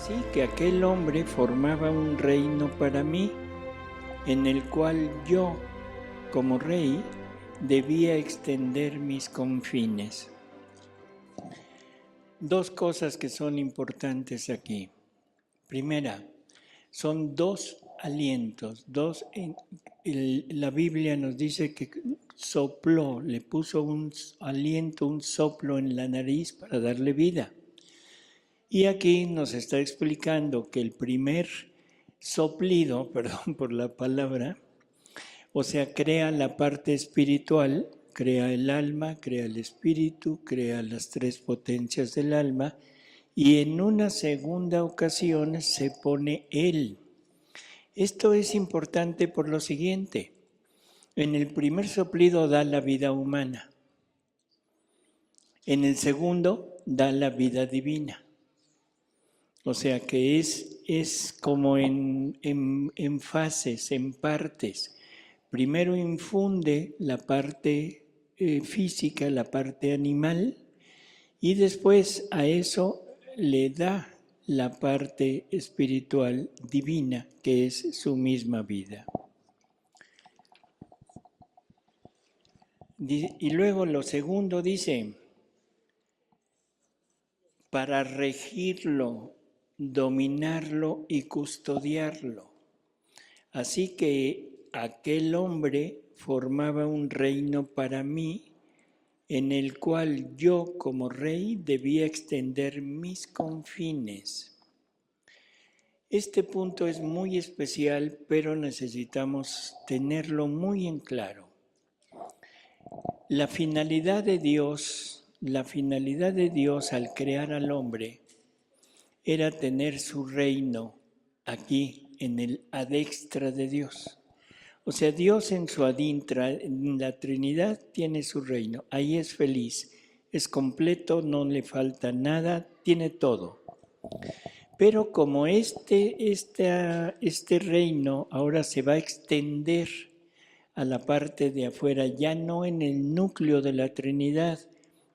Así que aquel hombre formaba un reino para mí, en el cual yo, como rey, debía extender mis confines. Dos cosas que son importantes aquí. Primera, son dos alientos, la Biblia nos dice que sopló, le puso un aliento, un soplo en la nariz para darle vida. Y aquí nos está explicando que el primer soplido, perdón por la palabra, o sea, crea la parte espiritual, crea el alma, crea el espíritu, crea las tres potencias del alma, y en una segunda ocasión se pone él. Esto es importante por lo siguiente. En el primer soplido da la vida humana. En el segundo da la vida divina. O sea que es como en fases, en partes. Primero infunde la parte física, la parte animal, y después a eso le da la parte espiritual divina, que es su misma vida. Y luego lo segundo dice, para regirlo, dominarlo y custodiarlo. Así que aquel hombre formaba un reino para mí, en el cual yo como rey debía extender mis confines. Este punto es muy especial, pero necesitamos tenerlo muy en claro. La finalidad de Dios al crear al hombre era tener su reino aquí en el adextra de Dios. O sea, Dios en su adintra, en la Trinidad, tiene su reino. Ahí es feliz, es completo, no le falta nada, tiene todo. Pero como este reino ahora se va a extender a la parte de afuera, ya no en el núcleo de la Trinidad,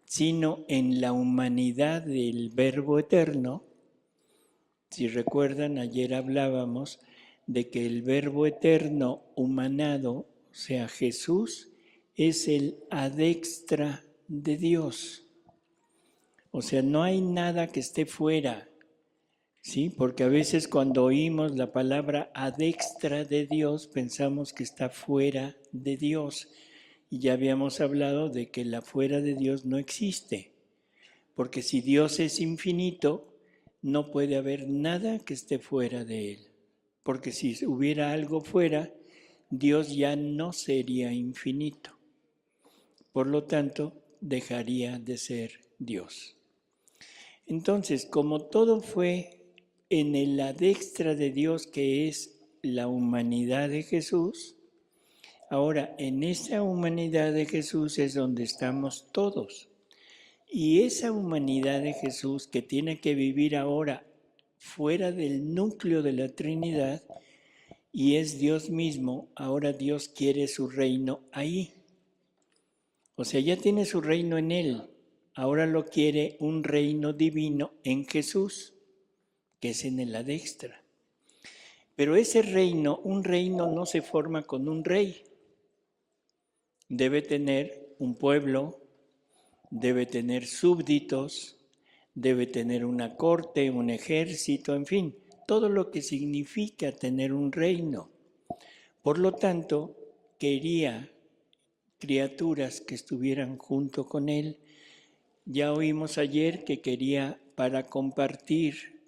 sino en la humanidad del Verbo Eterno. Si recuerdan, ayer hablábamos de que el Verbo Eterno humanado, o sea, Jesús, es el adextra de Dios. O sea, no hay nada que esté fuera, ¿sí? Porque a veces cuando oímos la palabra adextra de Dios, pensamos que está fuera de Dios. Y ya habíamos hablado de que la fuera de Dios no existe. Porque si Dios es infinito, no puede haber nada que esté fuera de Él. Porque si hubiera algo fuera, Dios ya no sería infinito. Por lo tanto, dejaría de ser Dios. Entonces, como todo fue en el adextra de Dios, que es la humanidad de Jesús, ahora en esa humanidad de Jesús es donde estamos todos. Y esa humanidad de Jesús que tiene que vivir ahora fuera del núcleo de la Trinidad y es Dios mismo, ahora Dios quiere su reino ahí. O sea, ya tiene su reino en Él, ahora lo quiere un reino divino en Jesús, que es en el adextra. Pero ese reino, un reino no se forma con un rey. Debe tener un pueblo, debe tener súbditos, debe tener una corte, un ejército, en fin, todo lo que significa tener un reino. Por lo tanto, quería criaturas que estuvieran junto con él. Ya oímos ayer que quería para compartir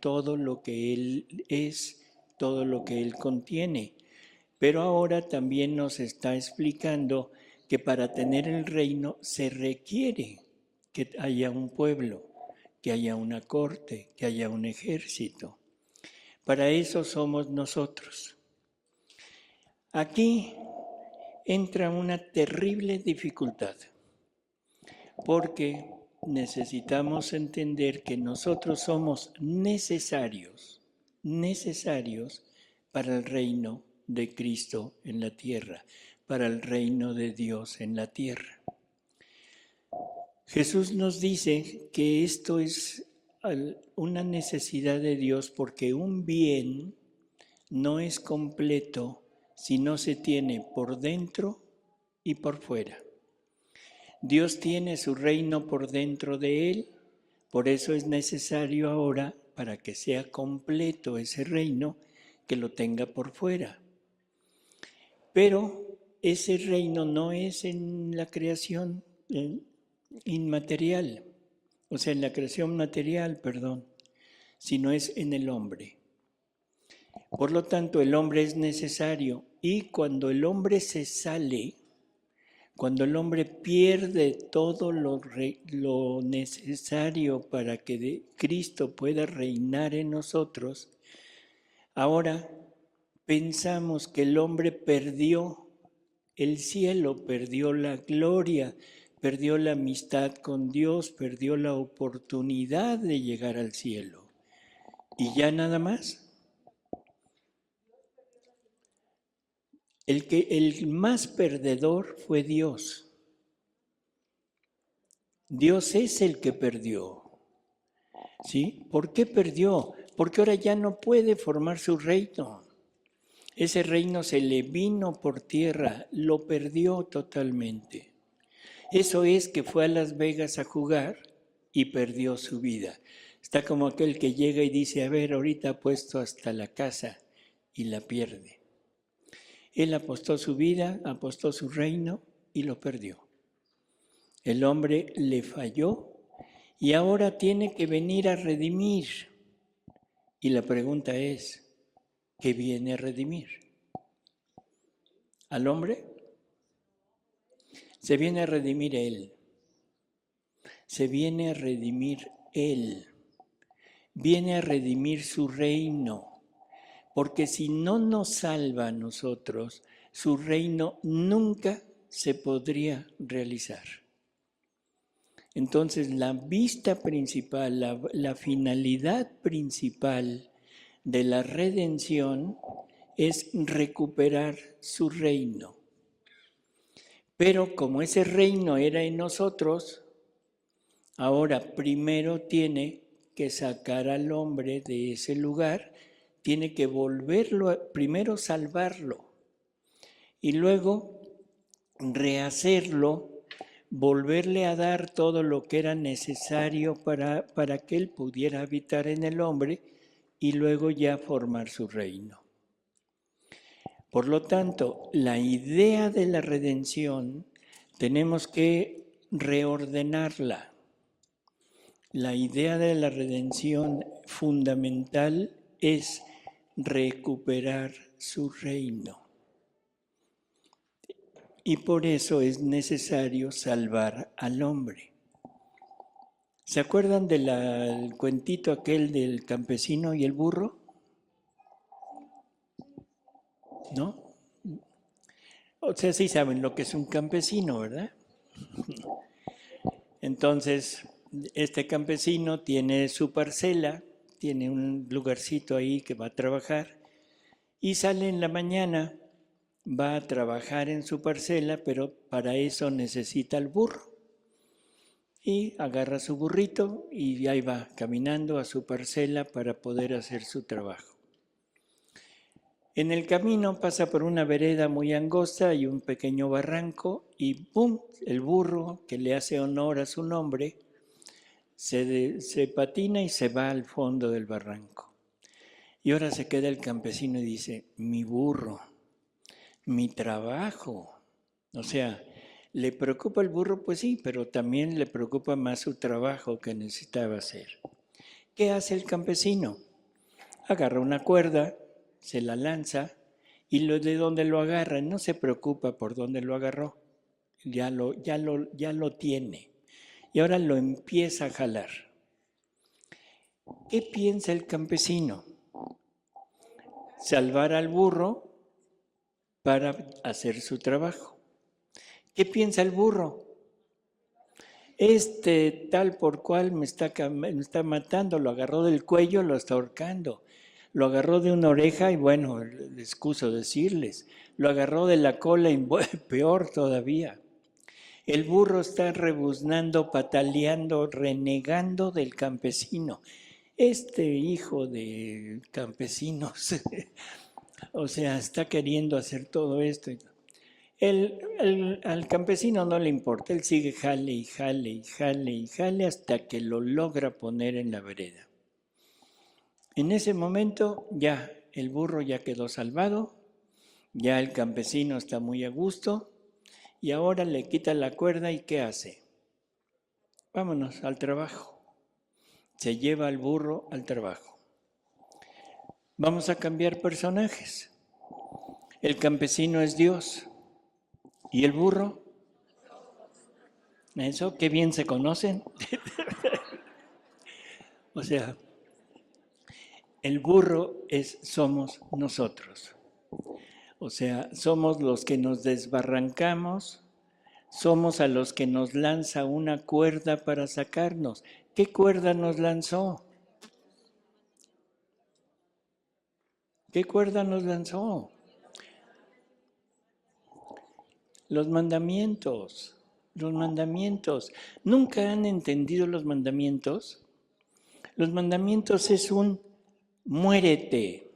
todo lo que él es, todo lo que él contiene. Pero ahora también nos está explicando que para tener el reino se requiere que haya un pueblo, que haya una corte, que haya un ejército. Para eso somos nosotros. Aquí entra una terrible dificultad, porque necesitamos entender que nosotros somos necesarios para el reino de Cristo en la tierra, para el reino de Dios en la tierra. Jesús nos dice que esto es una necesidad de Dios porque un bien no es completo si no se tiene por dentro y por fuera. Dios tiene su reino por dentro de él, por eso es necesario ahora, para que sea completo ese reino, que lo tenga por fuera. Pero ese reino no es en la creación inmaterial, o sea, en la creación material, perdón, sino es en el hombre. Por lo tanto, el hombre es necesario y cuando el hombre se sale, cuando el hombre pierde todo lo necesario para que Cristo pueda reinar en nosotros, ahora pensamos que el hombre perdió el cielo, perdió la gloria, perdió la amistad con Dios, perdió la oportunidad de llegar al cielo. ¿Y ya nada más? El más perdedor fue Dios. Dios es el que perdió. ¿Sí? ¿Por qué perdió? Porque ahora ya no puede formar su reino. Ese reino se le vino por tierra, lo perdió totalmente. Eso es que fue a Las Vegas a jugar y perdió su vida. Está como aquel que llega y dice, a ver, ahorita apuesto hasta la casa y la pierde. Él apostó su vida, apostó su reino y lo perdió. El hombre le falló y ahora tiene que venir a redimir. Y la pregunta es, ¿qué viene a redimir? ¿Al hombre? Se viene a redimir él. Se viene a redimir él. Viene a redimir su reino. Porque si no nos salva a nosotros, su reino nunca se podría realizar. Entonces, la vista principal, la finalidad principal de la redención es recuperar su reino. Pero como ese reino era en nosotros, ahora primero tiene que sacar al hombre de ese lugar, tiene que volverlo, primero salvarlo y luego rehacerlo, volverle a dar todo lo que era necesario para que él pudiera habitar en el hombre y luego ya formar su reino. Por lo tanto, la idea de la redención tenemos que reordenarla. La idea de la redención fundamental es recuperar su reino. Y por eso es necesario salvar al hombre. ¿Se acuerdan del cuentito aquel del campesino y el burro? ¿No? O sea, sí saben lo que es un campesino, ¿verdad? Entonces, este campesino tiene su parcela, tiene un lugarcito ahí que va a trabajar y sale en la mañana, va a trabajar en su parcela, pero para eso necesita el burro. Y agarra su burrito y ahí va caminando a su parcela para poder hacer su trabajo. En el camino pasa por una vereda muy angosta y un pequeño barranco y ¡pum! El burro, que le hace honor a su nombre, se patina y se va al fondo del barranco. Y ahora se queda el campesino y dice, mi burro, mi trabajo. O sea, ¿le preocupa el burro? Pues sí, pero también le preocupa más su trabajo que necesitaba hacer. ¿Qué hace el campesino? Agarra una cuerda, se la lanza y de donde lo agarra, no se preocupa por dónde lo agarró, ya lo tiene. Y ahora lo empieza a jalar. ¿Qué piensa el campesino? Salvar al burro para hacer su trabajo. ¿Qué piensa el burro? Este tal por cual me está matando, lo agarró del cuello, lo está ahorcando. Lo agarró de una oreja y bueno, excuso decirles, lo agarró de la cola y peor todavía. El burro está rebuznando, pataleando, renegando del campesino. Este hijo de campesinos, o sea, está queriendo hacer todo esto. Al campesino no le importa, él sigue jale y jale y jale y jale hasta que lo logra poner en la vereda. En ese momento ya el burro ya quedó salvado, ya el campesino está muy a gusto y ahora le quita la cuerda y ¿qué hace? Vámonos al trabajo. Se lleva al burro al trabajo. Vamos a cambiar personajes. El campesino es Dios y el burro, eso, qué bien se conocen. O sea, el burro somos nosotros. O sea, somos los que nos desbarrancamos, somos a los que nos lanza una cuerda para sacarnos. ¿Qué cuerda nos lanzó? ¿Qué cuerda nos lanzó? Los mandamientos. Los mandamientos. ¿Nunca han entendido los mandamientos? Los mandamientos es un muérete.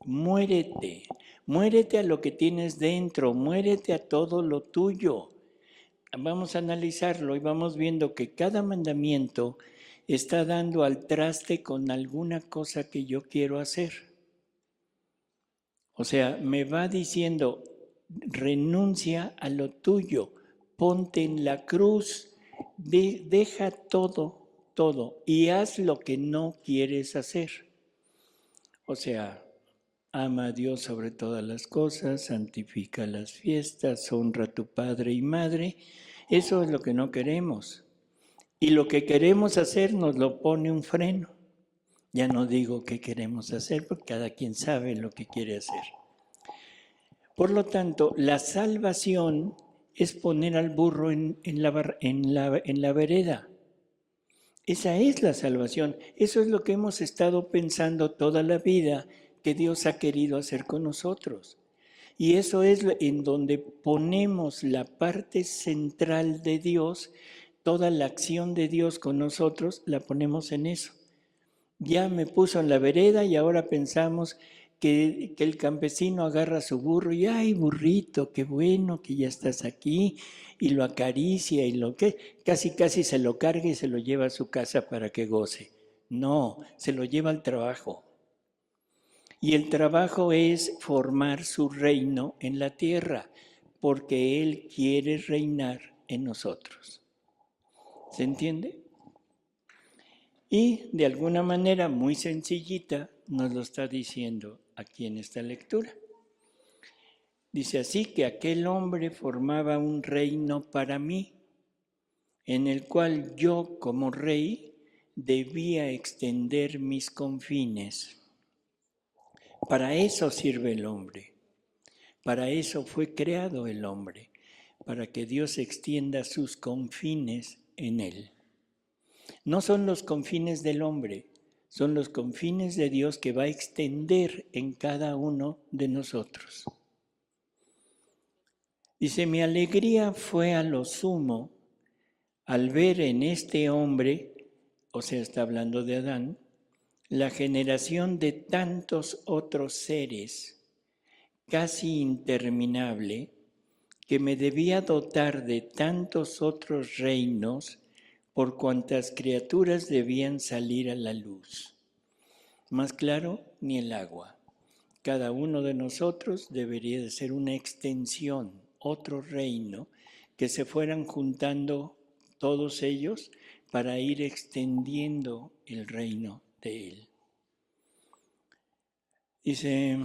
Muérete. Muérete a lo que tienes dentro. Muérete a todo lo tuyo. Vamos a analizarlo y vamos viendo que cada mandamiento está dando al traste con alguna cosa que yo quiero hacer. O sea, me va diciendo, renuncia a lo tuyo, ponte en la cruz, deja todo y haz lo que no quieres hacer. O sea, ama a Dios sobre todas las cosas, santifica las fiestas, honra a tu padre y madre. Eso es lo que no queremos. Y lo que queremos hacer nos lo pone un freno. Ya no digo qué queremos hacer, porque cada quien sabe lo que quiere hacer. Por lo tanto, la salvación es poner al burro en la vereda. Esa es la salvación. Eso es lo que hemos estado pensando toda la vida que Dios ha querido hacer con nosotros. Y eso es en donde ponemos la parte central de Dios, toda la acción de Dios con nosotros, la ponemos en eso. Ya me puso en la vereda y ahora pensamos que el campesino agarra su burro y ¡ay, burrito, qué bueno que ya estás aquí! Y lo acaricia y lo que casi se lo carga y se lo lleva a su casa para que goce. No, se lo lleva al trabajo. Y el trabajo es formar su reino en la tierra, porque Él quiere reinar en nosotros. ¿Se entiende? Y de alguna manera muy sencillita nos lo está diciendo aquí en esta lectura. Dice así que aquel hombre formaba un reino para mí, en el cual yo como rey debía extender mis confines. Para eso sirve el hombre, para eso fue creado el hombre, para que Dios extienda sus confines en él. No son los confines del hombre, son los confines de Dios que va a extender en cada uno de nosotros. Dice, mi alegría fue a lo sumo al ver en este hombre, o sea, está hablando de Adán, la generación de tantos otros seres, casi interminable, que me debía dotar de tantos otros reinos por cuantas criaturas debían salir a la luz. Más claro, ni el agua. Cada uno de nosotros debería de ser una extensión, otro reino, que se fueran juntando todos ellos para ir extendiendo el reino de Él. Dice,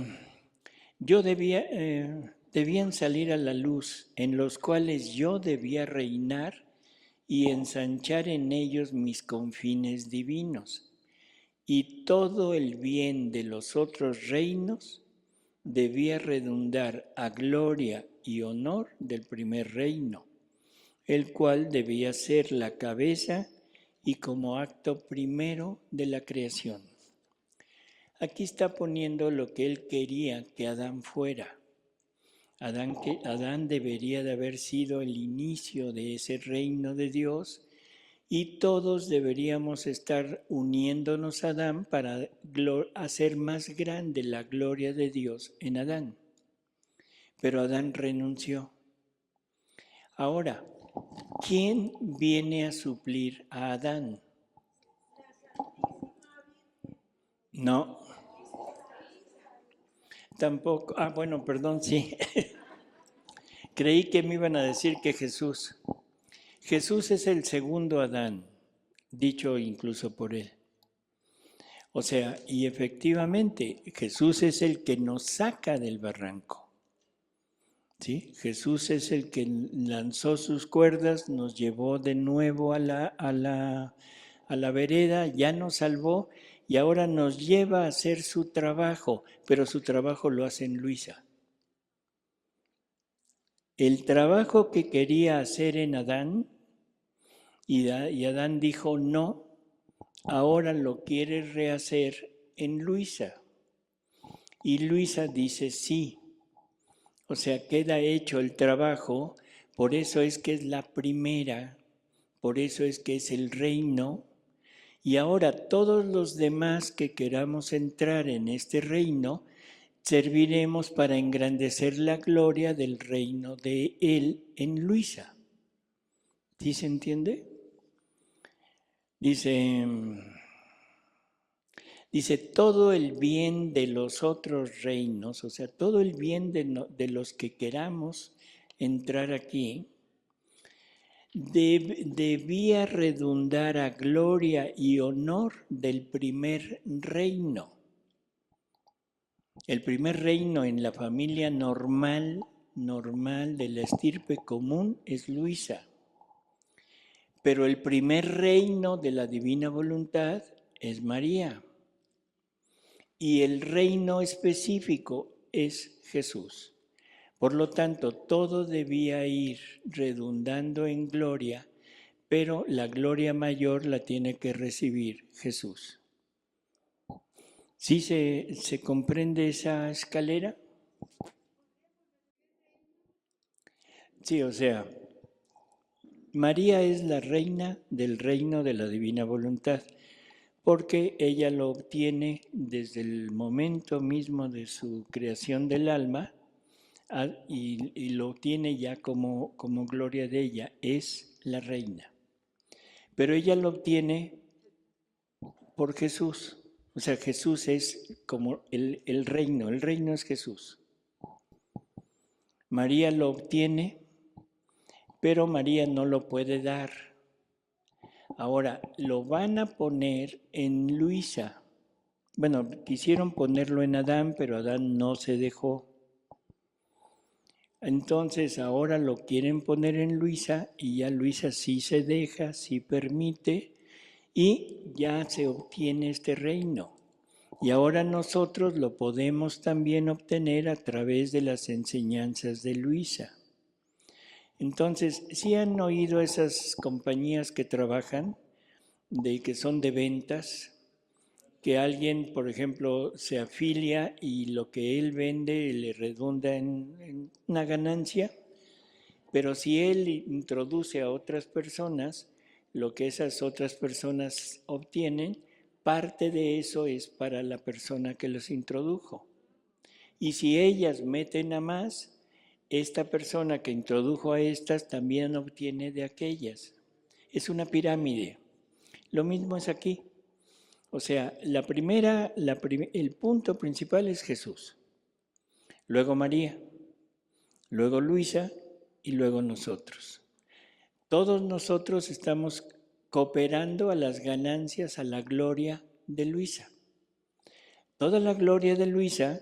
debían salir a la luz, en los cuales yo debía reinar y ensanchar en ellos mis confines divinos. Y todo el bien de los otros reinos debía redundar a gloria y honor del primer reino, el cual debía ser la cabeza y como acto primero de la creación. Aquí está poniendo lo que él quería que Adán fuera. Adán debería de haber sido el inicio de ese reino de Dios y todos deberíamos estar uniéndonos a Adán para hacer más grande la gloria de Dios en Adán. Pero Adán renunció. Ahora, ¿quién viene a suplir a Adán? No. Tampoco. Ah, bueno, perdón, sí. Creí que me iban a decir que Jesús. Jesús es el segundo Adán, dicho incluso por él. O sea, y efectivamente, Jesús es el que nos saca del barranco. ¿Sí? Jesús es el que lanzó sus cuerdas, nos llevó de nuevo a la vereda, ya nos salvó y ahora nos lleva a hacer su trabajo, pero su trabajo lo hace en Luisa. El trabajo que quería hacer en Adán, y Adán dijo no, ahora lo quiere rehacer en Luisa. Y Luisa dice sí. O sea, queda hecho el trabajo, por eso es que es la primera, por eso es que es el reino. Y ahora todos los demás que queramos entrar en este reino, serviremos para engrandecer la gloria del reino de Él en Luisa. ¿Sí se entiende? Dice, todo el bien de los otros reinos, o sea, todo el bien de los que queramos entrar aquí, debía redundar a gloria y honor del primer reino. El primer reino en la familia normal de la estirpe común es Luisa. Pero el primer reino de la divina voluntad es María. Y el reino específico es Jesús. Por lo tanto, todo debía ir redundando en gloria, pero la gloria mayor la tiene que recibir Jesús. ¿Sí se comprende esa escalera? Sí, o sea, María es la reina del reino de la divina voluntad, porque ella lo obtiene desde el momento mismo de su creación del alma y lo obtiene ya como gloria de ella, es la reina. Pero ella lo obtiene por Jesús. O sea, Jesús es como el reino es Jesús. María lo obtiene, pero María no lo puede dar. Ahora, lo van a poner en Luisa. Bueno, quisieron ponerlo en Adán, pero Adán no se dejó. Entonces ahora lo quieren poner en Luisa y ya Luisa sí se deja, sí permite y ya se obtiene este reino. Y ahora nosotros lo podemos también obtener a través de las enseñanzas de Luisa. Entonces, ¿sí han oído esas compañías que trabajan, que son de ventas? Que alguien, por ejemplo, se afilia y lo que él vende le redunda en una ganancia, pero si él introduce a otras personas, lo que esas otras personas obtienen, parte de eso es para la persona que los introdujo. Y si ellas meten a más, esta persona que introdujo a estas también obtiene de aquellas. Es una pirámide. Lo mismo es aquí. O sea, el punto principal es Jesús, luego María, luego Luisa y luego nosotros. Todos nosotros estamos cooperando a las ganancias, a la gloria de Luisa. Toda la gloria de Luisa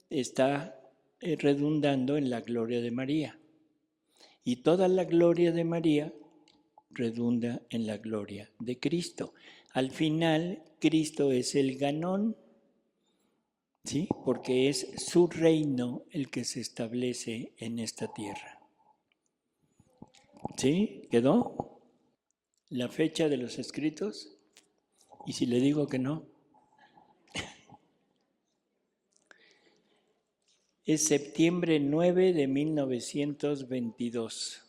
está redundando en la gloria de María. Y toda la gloria de María redunda en la gloria de Cristo. Al final, Cristo es el ganón, ¿sí? Porque es su reino el que se establece en esta tierra. ¿Sí? ¿Quedó? La fecha de los escritos. ¿Y si le digo que no? Es septiembre 9 de 1922.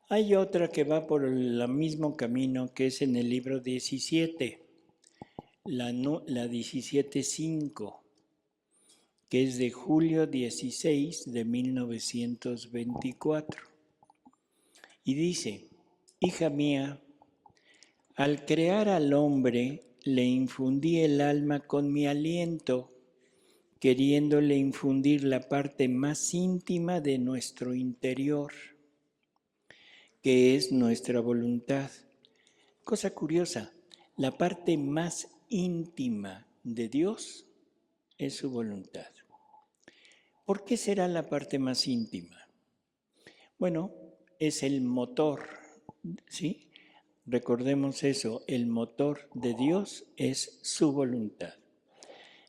Hay otra que va por el mismo camino, que es en el libro 17, la 17.5, que es de julio 16 de 1924. Y dice: hija mía, al crear al hombre, le infundí el alma con mi aliento, queriéndole infundir la parte más íntima de nuestro interior, que es nuestra voluntad. Cosa curiosa, la parte más íntima de Dios es su voluntad. ¿Por qué será la parte más íntima? Bueno, es el motor, ¿sí? Recordemos eso, el motor de Dios es su voluntad.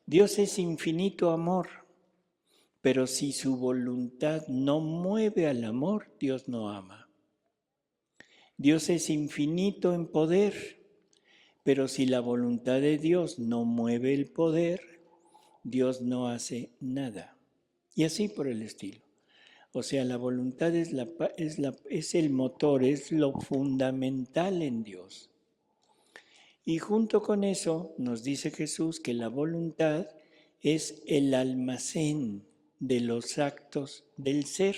Dios es infinito amor, pero si su voluntad no mueve al amor, Dios no ama. Dios es infinito en poder, pero si la voluntad de Dios no mueve el poder, Dios no hace nada. Y así por el estilo. O sea, la voluntad es el motor, es lo fundamental en Dios. Y junto con eso nos dice Jesús que la voluntad es el almacén de los actos del ser.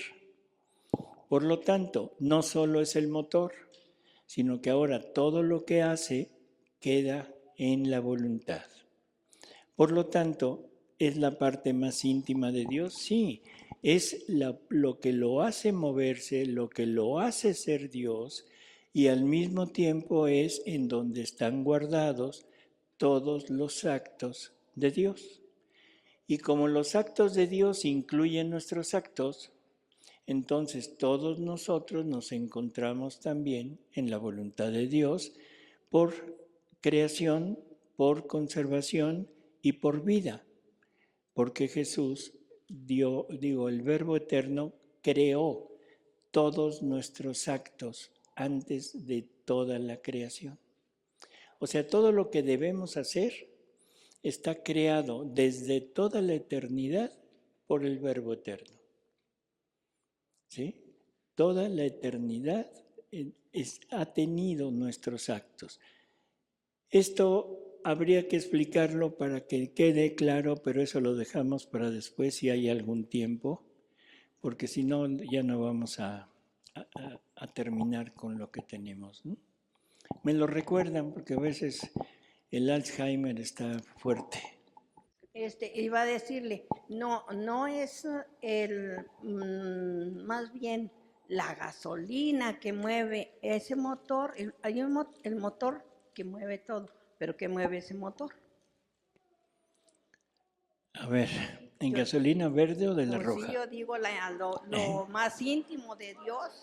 Por lo tanto, no solo es el motor, sino que ahora todo lo que hace queda en la voluntad. Por lo tanto, ¿es la parte más íntima de Dios? Sí, es lo que lo hace moverse, lo que lo hace ser Dios, y al mismo tiempo es en donde están guardados todos los actos de Dios. Y como los actos de Dios incluyen nuestros actos, entonces todos nosotros nos encontramos también en la voluntad de Dios por creación, por conservación y por vida, porque Jesús el Verbo eterno creó todos nuestros actos antes de toda la creación. O sea, todo lo que debemos hacer está creado desde toda la eternidad por el Verbo eterno. ¿Sí? Toda la eternidad ha tenido nuestros actos. Esto habría que explicarlo para que quede claro, pero eso lo dejamos para después si hay algún tiempo, porque si no ya no vamos a terminar con lo que tenemos, ¿no? Me lo recuerdan porque a veces el Alzheimer está fuerte. Iba a decirle, no es más bien la gasolina que mueve ese motor, hay el motor que mueve todo, pero ¿qué mueve ese motor? A ver, ¿en gasolina verde o de la roja? Sí, yo digo lo más íntimo de Dios,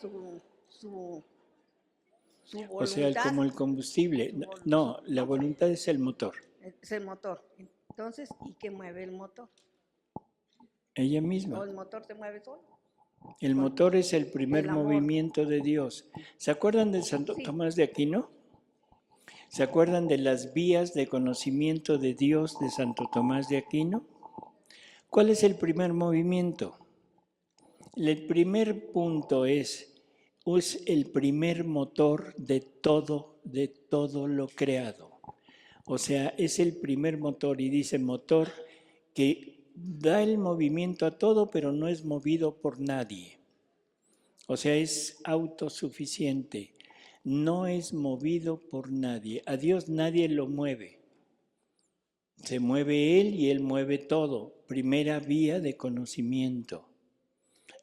su voluntad. O sea, como el combustible. No, la voluntad es el motor. Es el motor. Entonces, ¿y qué mueve el motor? Ella misma. ¿O el motor se mueve solo? El motor es el primer movimiento de Dios. ¿Se acuerdan de Santo Tomás de Aquino? ¿Se acuerdan de las vías de conocimiento de Dios de Santo Tomás de Aquino? ¿Cuál es el primer movimiento? El primer punto es el primer motor de todo lo creado. O sea, es el primer motor, y dice motor que da el movimiento a todo, pero no es movido por nadie. O sea, es autosuficiente, no es movido por nadie. A Dios nadie lo mueve. Se mueve Él y Él mueve todo. Primera vía de conocimiento.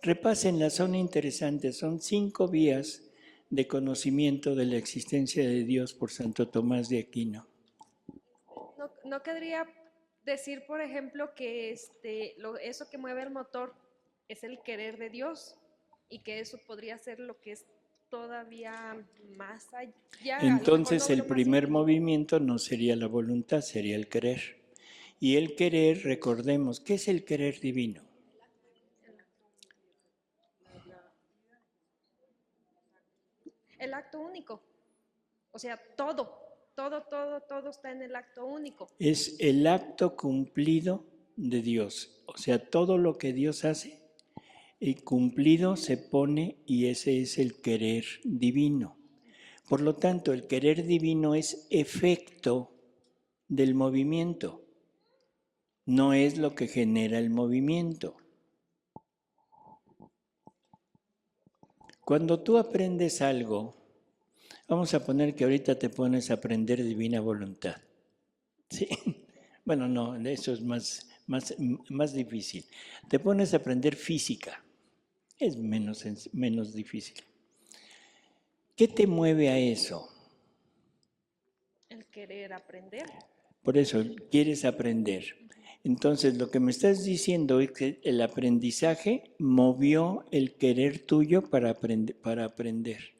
Repasen, son interesantes, son 5 vías de conocimiento de la existencia de Dios por Santo Tomás de Aquino. No querría decir, por ejemplo, que eso que mueve el motor es el querer de Dios y que eso podría ser lo que es todavía más allá. Entonces el primer movimiento no sería la voluntad, sería el querer. Y el querer, recordemos, ¿qué es el querer divino? El acto único. O sea, todo todo está en el acto único. Es el acto cumplido de Dios. O sea, todo lo que Dios hace, el cumplido se pone y ese es el querer divino. Por lo tanto, el querer divino es efecto del movimiento, no es lo que genera el movimiento. Cuando tú aprendes algo, vamos a poner que ahorita te pones a aprender divina voluntad. ¿Sí? Bueno, no, eso es más difícil. Te pones a aprender física, es menos difícil. ¿Qué te mueve a eso? El querer aprender. Por eso quieres aprender. Entonces, lo que me estás diciendo es que el aprendizaje movió el querer tuyo para aprender.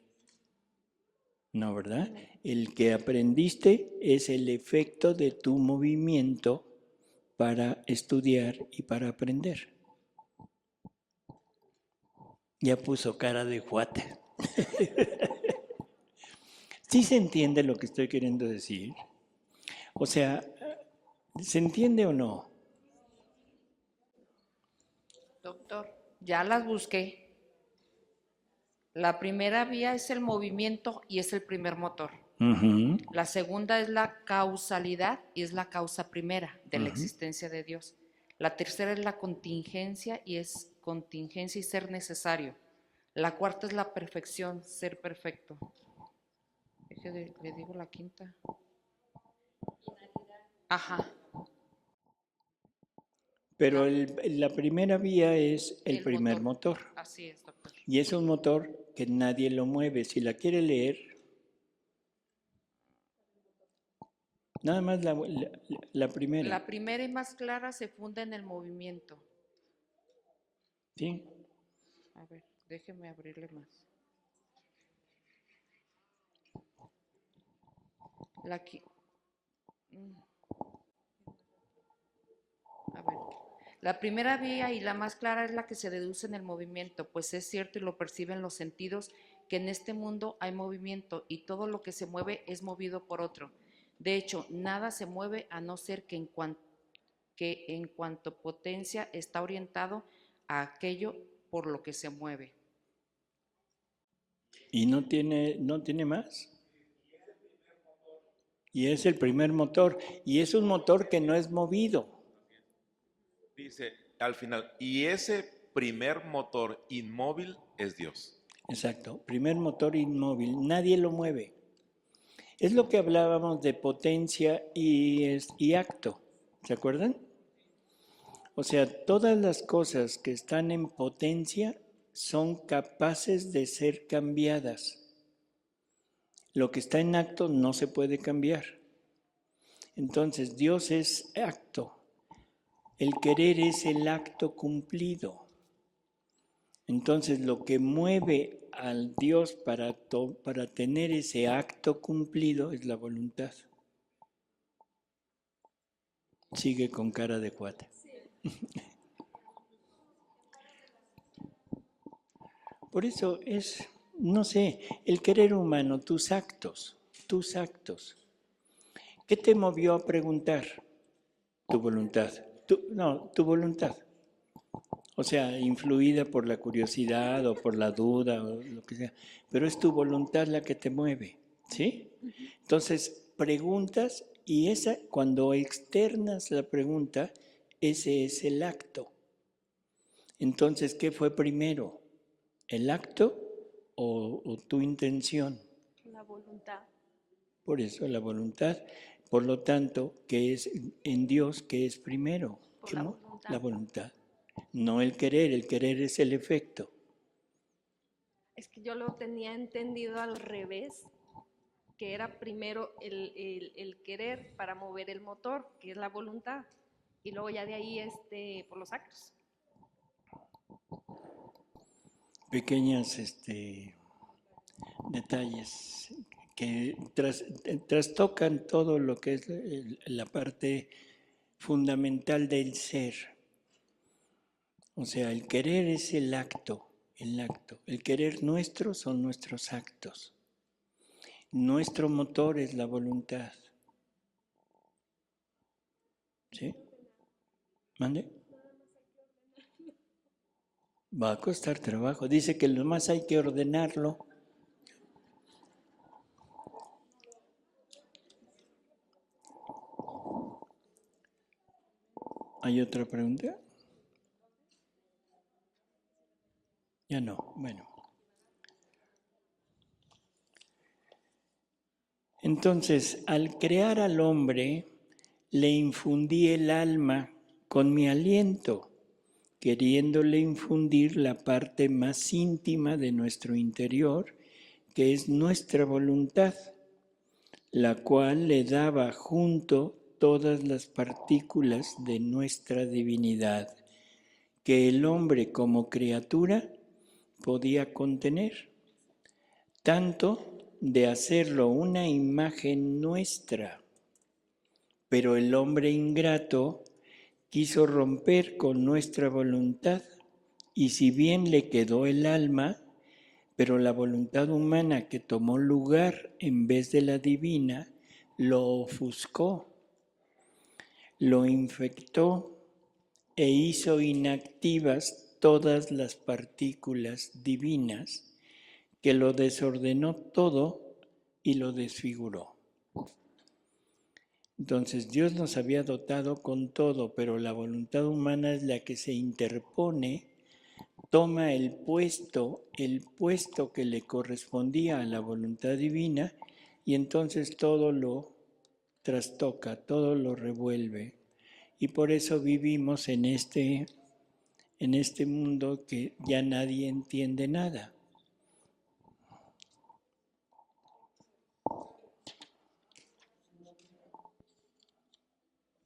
No, ¿verdad? El que aprendiste es el efecto de tu movimiento para estudiar y para aprender. Ya puso cara de juata. ¿Sí se entiende lo que estoy queriendo decir? O sea, ¿se entiende o no? Doctor, ya las busqué. La primera vía es el movimiento y es el primer motor. Uh-huh. La segunda es la causalidad y es la causa primera de la existencia de Dios. La tercera es la contingencia y es contingencia y ser necesario. La cuarta es la perfección, ser perfecto. Le digo la quinta. Ajá. Pero la primera vía es el primer motor. Así es, doctor. Y es un motor que nadie lo mueve. Si la quiere leer, nada más la primera. La primera y más clara se funda en el movimiento. ¿Sí? A ver, déjeme abrirle más. A ver. La primera vía y la más clara es la que se deduce en el movimiento, pues es cierto y lo perciben los sentidos que en este mundo hay movimiento y todo lo que se mueve es movido por otro. De hecho, nada se mueve a no ser que en cuanto potencia está orientado a aquello por lo que se mueve. ¿Y no tiene más? Y es el primer motor. Y es un motor que no es movido. Dice al final, y ese primer motor inmóvil es Dios. Exacto, primer motor inmóvil, nadie lo mueve. Es lo que hablábamos de potencia y acto, ¿se acuerdan? O sea, todas las cosas que están en potencia son capaces de ser cambiadas. Lo que está en acto no se puede cambiar. Entonces, Dios es acto. El querer es el acto cumplido. Entonces, lo que mueve al Dios para tener ese acto cumplido es la voluntad. Sigue con cara de cuata. Por eso es, no sé, el querer humano, tus actos. ¿Qué te movió a preguntar? Tu voluntad. Tu voluntad. O sea, influida por la curiosidad o por la duda o lo que sea. Pero es tu voluntad la que te mueve, ¿sí? Entonces, preguntas y cuando externas la pregunta, ese es el acto. Entonces, ¿qué fue primero? ¿El acto o tu intención? La voluntad. Por eso la voluntad. Por lo tanto, ¿qué es en Dios? ¿Qué es primero? Por la voluntad. La voluntad. No el querer es el efecto. Es que yo lo tenía entendido al revés, que era primero el querer para mover el motor, que es la voluntad, y luego ya de ahí por los actos. Pequeños detalles que trastocan todo lo que es la parte fundamental del ser. O sea, el querer es el acto. El querer nuestro son nuestros actos. Nuestro motor es la voluntad. ¿Sí? ¿Mande? Va a costar trabajo. Dice que lo más hay que ordenarlo. ¿Hay otra pregunta? Ya no, bueno. Entonces, al crear al hombre, le infundí el alma con mi aliento, queriéndole infundir la parte más íntima de nuestro interior, que es nuestra voluntad, la cual le daba junto todas las partículas de nuestra divinidad, que el hombre como criatura podía contener, tanto de hacerlo una imagen nuestra. Pero el hombre ingrato quiso romper con nuestra voluntad, y si bien le quedó el alma, pero la voluntad humana que tomó lugar en vez de la divina, lo ofuscó, lo infectó e hizo inactivas todas las partículas divinas, que lo desordenó todo y lo desfiguró. Entonces Dios nos había dotado con todo, pero la voluntad humana es la que se interpone, toma el puesto que le correspondía a la voluntad divina, y entonces todo lo trastoca, todo lo revuelve. Y por eso vivimos en este mundo que ya nadie entiende nada.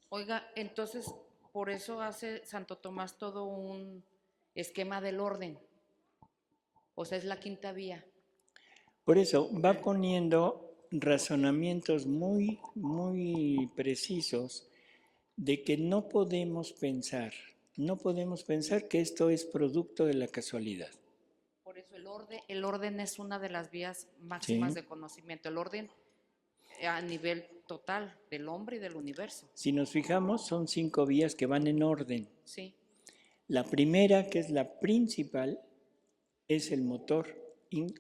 Oiga, entonces, por eso hace Santo Tomás todo un esquema del orden. O sea, es la quinta vía. Por eso va poniendo razonamientos muy, muy precisos de que no podemos pensar que esto es producto de la casualidad. Por eso el orden es una de las vías máximas Sí. de conocimiento. El orden a nivel total del hombre y del universo. Si nos fijamos, son 5 vías que van en orden. Sí. La primera, que es la principal, es el motor,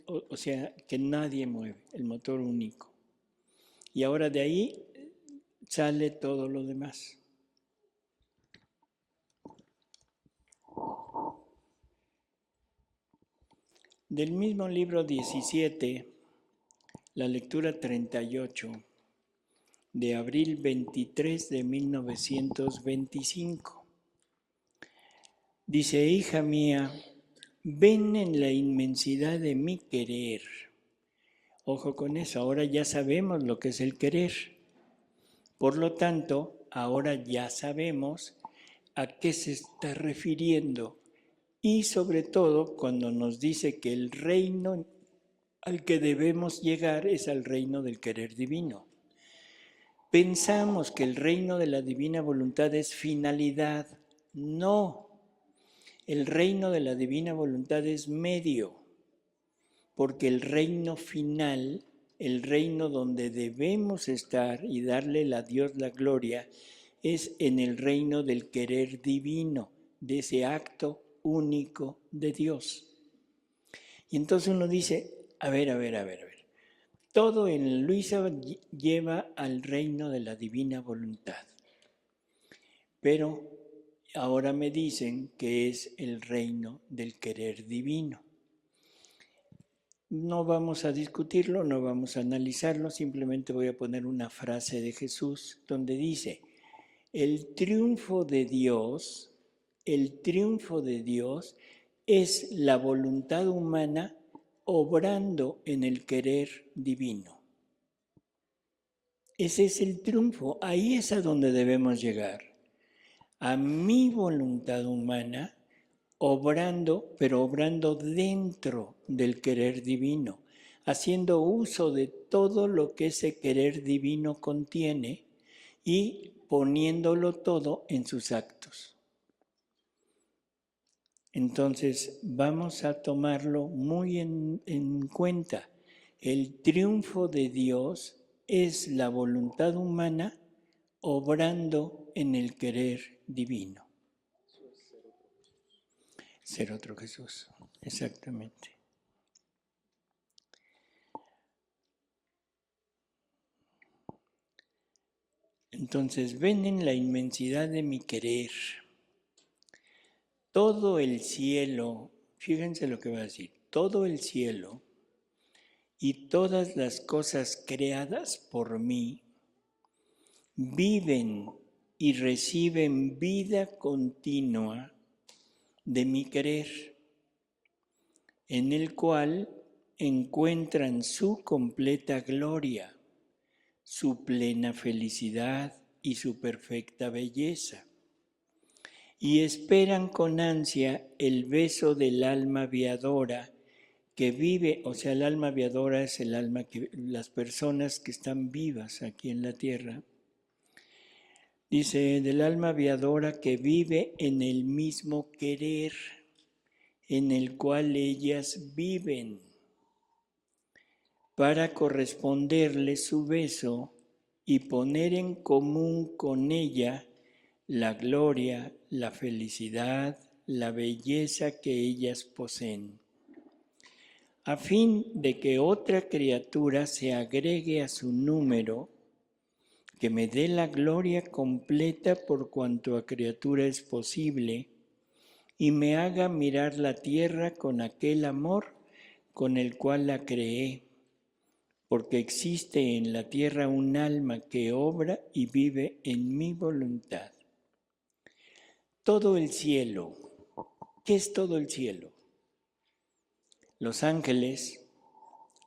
o sea, que nadie mueve, el motor único. Y ahora de ahí sale todo lo demás. Del mismo libro 17, la lectura 38, de abril 23 de 1925. Dice: hija mía, ven en la inmensidad de mi querer. Ojo con eso, ahora ya sabemos lo que es el querer. Por lo tanto, ahora ya sabemos a qué se está refiriendo. Y sobre todo cuando nos dice que el reino al que debemos llegar es al reino del querer divino. Pensamos que el reino de la divina voluntad es finalidad. No, el reino de la divina voluntad es medio, porque el reino final, el reino donde debemos estar y darle a Dios la gloria, es en el reino del querer divino, de ese acto único de Dios. Y entonces uno dice, a ver. Todo en Luisa lleva al reino de la divina voluntad. Pero ahora me dicen que es el reino del querer divino. No vamos a discutirlo, no vamos a analizarlo, simplemente voy a poner una frase de Jesús donde dice: el triunfo de Dios es la voluntad humana obrando en el querer divino. Ese es el triunfo, ahí es a donde debemos llegar. A mi voluntad humana obrando, pero obrando dentro del querer divino, haciendo uso de todo lo que ese querer divino contiene y poniéndolo todo en sus actos. Entonces vamos a tomarlo muy en cuenta, El triunfo de Dios es la voluntad humana obrando en el querer divino. Ser otro Jesús, exactamente. Entonces, ven en la inmensidad de mi querer. Todo el cielo, fíjense lo que va a decir, todo el cielo y todas las cosas creadas por mí viven y reciben vida continua de mi querer, en el cual encuentran su completa gloria, su plena felicidad y su perfecta belleza, y esperan con ansia el beso del alma viadora que vive, o sea, el alma viadora es el alma que las personas que están vivas aquí en la tierra. Dice, del alma viadora que vive en el mismo querer en el cual ellas viven, para corresponderle su beso y poner en común con ella la gloria, la felicidad, la belleza que ellas poseen, a fin de que otra criatura se agregue a su número, que me dé la gloria completa por cuanto a criatura es posible, y me haga mirar la tierra con aquel amor con el cual la creé, porque existe en la tierra un alma que obra y vive en mi voluntad. Todo el cielo, ¿qué es todo el cielo? Los ángeles,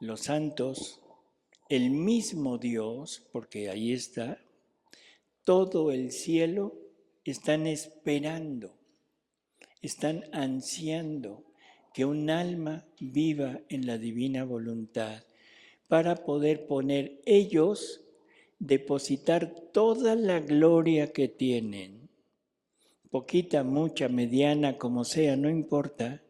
los santos, el mismo Dios, porque ahí está, todo el cielo están esperando, están ansiando que un alma viva en la divina voluntad para poder poner ellos, depositar toda la gloria que tienen, poquita, mucha, mediana, como sea, no importa,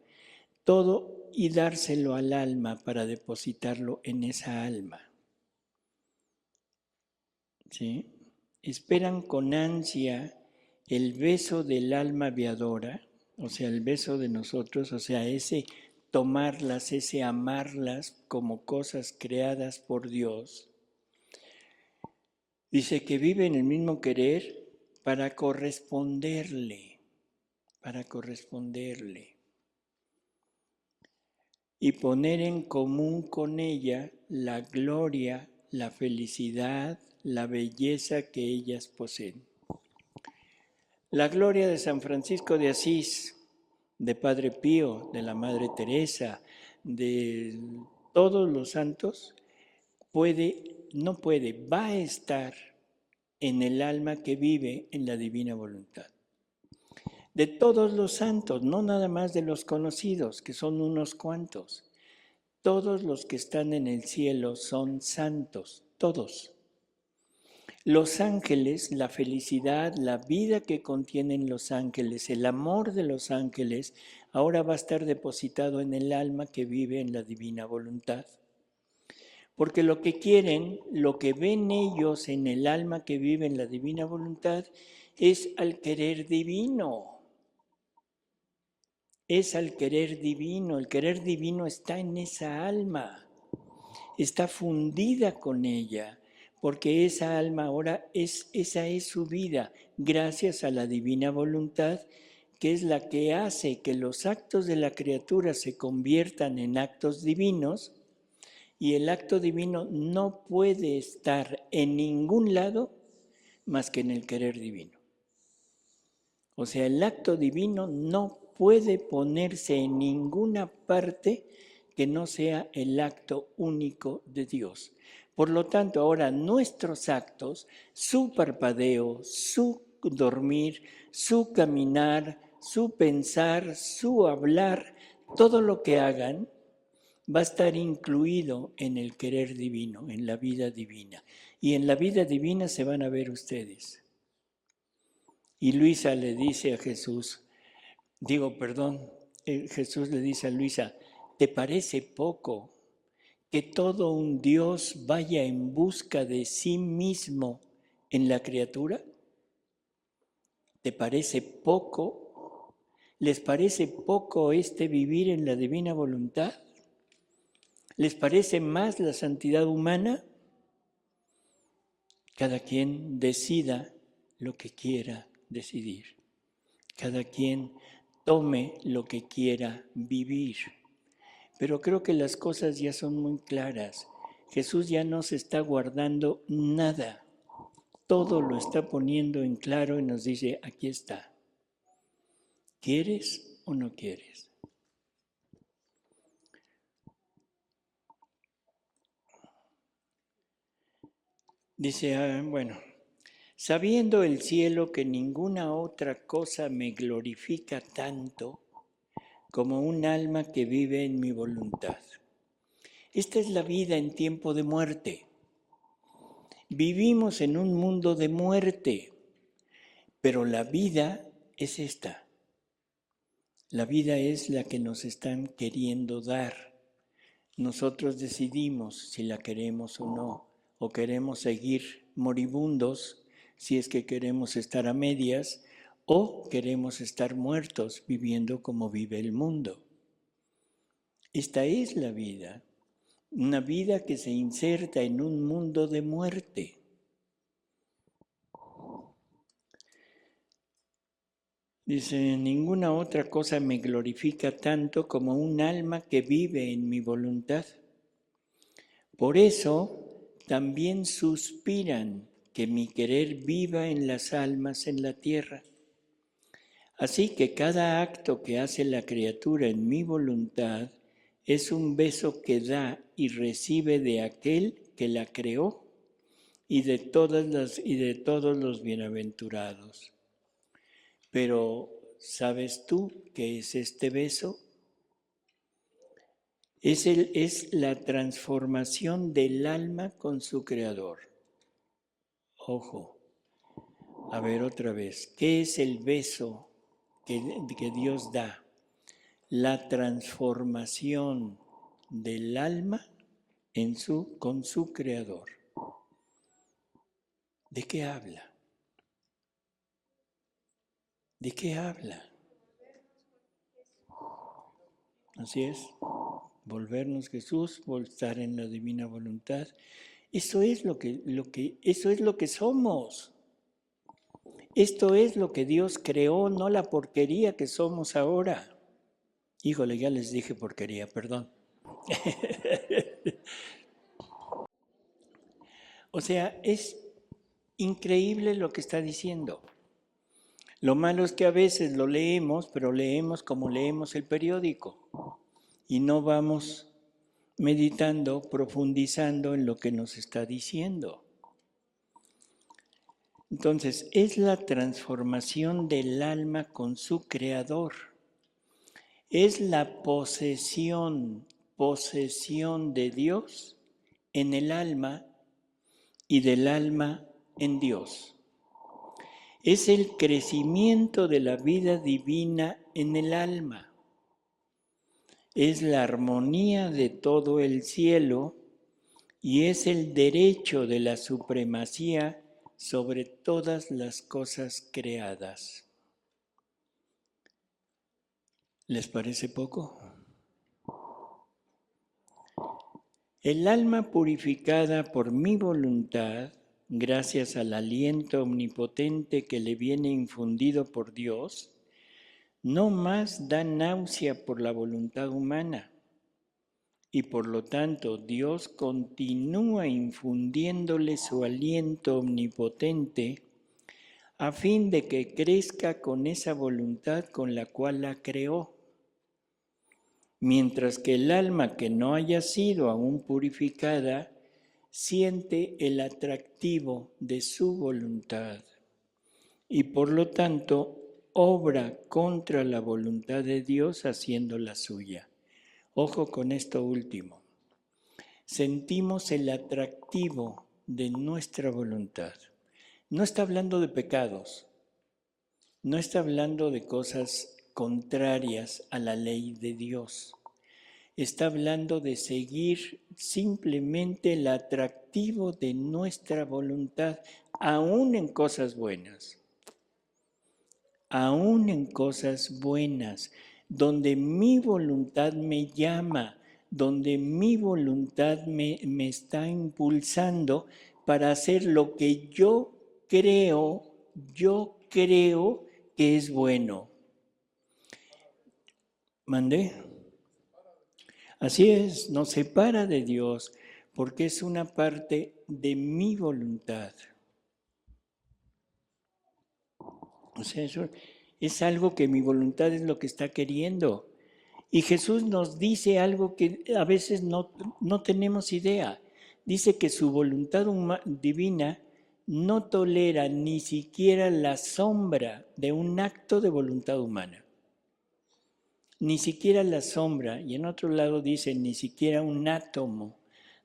todo y dárselo al alma para depositarlo en esa alma. ¿Sí? Esperan con ansia el beso del alma viadora, o sea, el beso de nosotros, o sea, ese tomarlas, ese amarlas como cosas creadas por Dios. Dice que vive en el mismo querer para corresponderle, y poner en común con ella la gloria, la felicidad, la belleza que ellas poseen. La gloria de San Francisco de Asís, de Padre Pío, de la Madre Teresa, de todos los santos, va a estar en el alma que vive en la divina voluntad. De todos los santos, no nada más de los conocidos, que son unos cuantos. Todos los que están en el cielo son santos, todos. Los ángeles, la felicidad, la vida que contienen los ángeles, el amor de los ángeles, ahora va a estar depositado en el alma que vive en la divina voluntad. Porque lo que quieren, lo que ven ellos en el alma que vive en la divina voluntad, es al querer divino. Es al querer divino. El querer divino está en esa alma, está fundida con ella, porque esa alma ahora esa es su vida, gracias a la divina voluntad, que es la que hace que los actos de la criatura se conviertan en actos divinos, y el acto divino no puede estar en ningún lado más que en el querer divino. O sea, el acto divino no puede ponerse en ninguna parte que no sea el acto único de Dios. Por lo tanto, ahora nuestros actos, su parpadeo, su dormir, su caminar, su pensar, su hablar, todo lo que hagan, va a estar incluido en el querer divino, en la vida divina. Y en la vida divina se van a ver ustedes. Y Luisa le dice a Jesús, Jesús le dice a Luisa, ¿te parece poco que todo un Dios vaya en busca de sí mismo en la criatura? ¿Te parece poco? ¿Les parece poco este vivir en la divina voluntad? ¿Les parece más la santidad humana? Cada quien decida lo que quiera decidir. Cada quien tome lo que quiera vivir. Pero creo que las cosas ya son muy claras. Jesús ya no se está guardando nada. Todo lo está poniendo en claro y nos dice, aquí está. ¿Quieres o no quieres? Dice, bueno, sabiendo el cielo que ninguna otra cosa me glorifica tanto como un alma que vive en mi voluntad. Esta es la vida en tiempo de muerte. Vivimos en un mundo de muerte, pero la vida es esta. La vida es la que nos están queriendo dar. Nosotros decidimos si la queremos o no, o queremos seguir moribundos, si es que queremos estar a medias, o queremos estar muertos viviendo como vive el mundo. Esta es la vida, una vida que se inserta en un mundo de muerte. Dice, ninguna otra cosa me glorifica tanto como un alma que vive en mi voluntad. Por eso también suspiran que mi querer viva en las almas en la tierra. Así que cada acto que hace la criatura en mi voluntad es un beso que da y recibe de aquel que la creó y de todos los bienaventurados. Pero, ¿sabes tú qué es este beso? Es la transformación del alma con su creador. Ojo, a ver otra vez, ¿qué es el beso que Dios da? La transformación del alma con su creador. ¿De qué habla? ¿De qué habla? Así es, volvernos Jesús, estar en la divina voluntad. Eso es eso es lo que somos. Esto es lo que Dios creó, no la porquería que somos ahora. Híjole, ya les dije porquería, perdón. O sea, es increíble lo que está diciendo. Lo malo es que a veces lo leemos, pero leemos como leemos el periódico y no vamos meditando, profundizando en lo que nos está diciendo. Entonces, es la transformación del alma con su creador. Es la posesión de Dios en el alma y del alma en Dios. Es el crecimiento de la vida divina en el alma. Es la armonía de todo el cielo y es el derecho de la supremacía sobre todas las cosas creadas. ¿Les parece poco? El alma purificada por mi voluntad, gracias al aliento omnipotente que le viene infundido por Dios, no más da náusea por la voluntad humana y por lo tanto Dios continúa infundiéndole su aliento omnipotente a fin de que crezca con esa voluntad con la cual la creó. Mientras que el alma que no haya sido aún purificada siente el atractivo de su voluntad y por lo tanto obra contra la voluntad de Dios haciéndola suya. Ojo con esto último. Sentimos el atractivo de nuestra voluntad. No está hablando de pecados, no está hablando de cosas contrarias a la ley de Dios. está hablando de seguir simplemente el atractivo de nuestra voluntad, aún en cosas buenas. Aún en cosas buenas, donde mi voluntad me llama, donde mi voluntad me está impulsando para hacer lo que yo creo que es bueno. ¿Mandé? Así es, nos separa de Dios porque es una parte de mi voluntad. O sea, eso es algo que mi voluntad es lo que está queriendo. Y Jesús nos dice algo que a veces no tenemos idea. Dice que su voluntad divina no tolera ni siquiera la sombra de un acto de voluntad humana. Ni siquiera la sombra, y en otro lado dice ni siquiera un átomo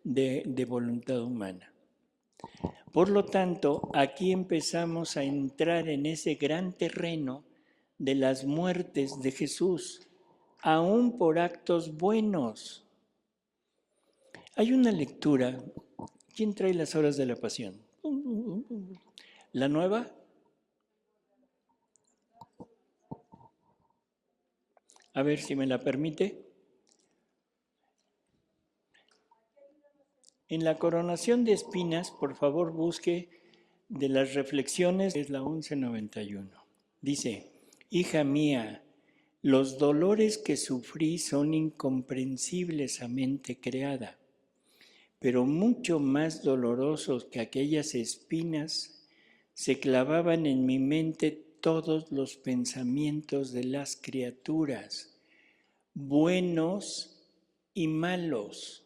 de voluntad humana. Por lo tanto, aquí empezamos a entrar en ese gran terreno de las muertes de Jesús, aún por actos buenos. Hay una lectura. ¿Quién trae las horas de la pasión? ¿La nueva? A ver si me la permite. En la coronación de espinas, por favor, busque de las reflexiones, es la 1191. Dice, hija mía, los dolores que sufrí son incomprensibles a mente creada, pero mucho más dolorosos que aquellas espinas se clavaban en mi mente todos los pensamientos de las criaturas, buenos y malos.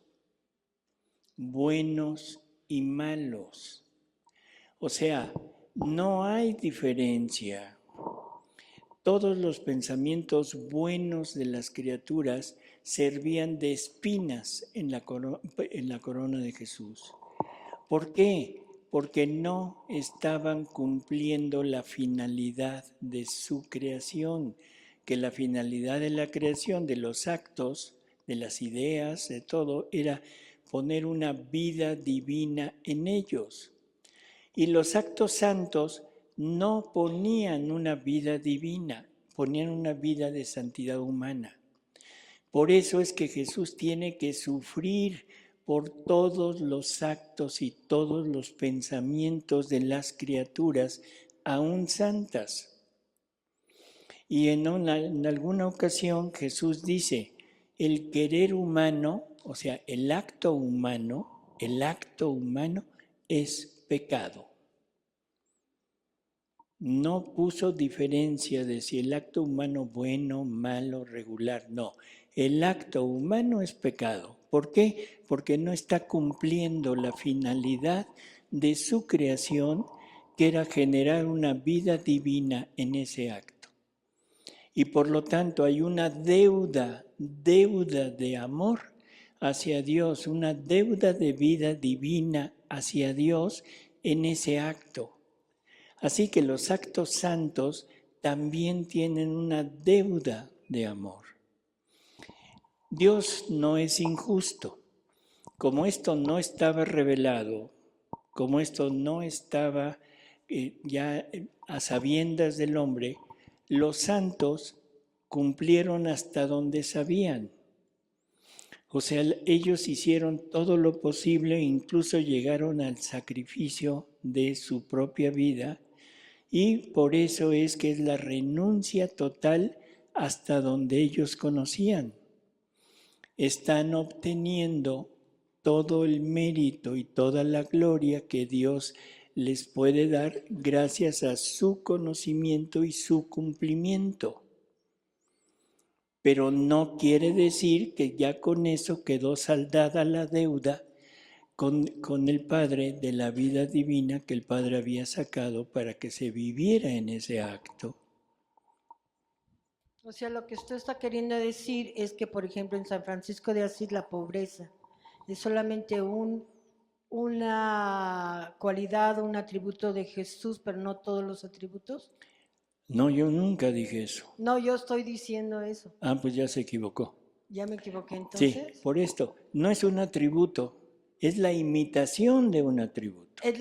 Buenos y malos. O sea, no hay diferencia. Todos los pensamientos buenos de las criaturas servían de espinas en la corona de Jesús. ¿Por qué? Porque no estaban cumpliendo la finalidad de su creación, que la finalidad de la creación, de los actos, de las ideas, de todo, era poner una vida divina en ellos. Y los actos santos no ponían una vida divina, ponían una vida de santidad humana. Por eso es que Jesús tiene que sufrir por todos los actos y todos los pensamientos de las criaturas, aún santas. Y en alguna ocasión Jesús dice, el querer humano, o sea, el acto humano es pecado. No puso diferencia de si el acto humano bueno, malo, regular, no. El acto humano es pecado. ¿Por qué? Porque no está cumpliendo la finalidad de su creación, que era generar una vida divina en ese acto. Y por lo tanto hay una deuda de amor hacia Dios, una deuda de vida divina hacia Dios en ese acto. Así que los actos santos también tienen una deuda de amor. Dios no es injusto. Como esto no estaba revelado, como esto no estaba ya a sabiendas del hombre, los santos cumplieron hasta donde sabían. O sea, ellos hicieron todo lo posible, incluso llegaron al sacrificio de su propia vida, y por eso es que es la renuncia total hasta donde ellos conocían. Están obteniendo todo el mérito y toda la gloria que Dios les puede dar gracias a su conocimiento y su cumplimiento. Pero no quiere decir que ya con eso quedó saldada la deuda con el Padre de la vida divina que el Padre había sacado para que se viviera en ese acto. O sea, lo que usted está queriendo decir es que, por ejemplo, en San Francisco de Asís la pobreza es solamente una cualidad, un atributo de Jesús, pero no todos los atributos. No, yo nunca dije eso. No, yo estoy diciendo eso. Ah, pues ya se equivocó. ¿Ya me equivoqué Sí, entonces? por esto. No es un atributo, es la imitación de un atributo. Es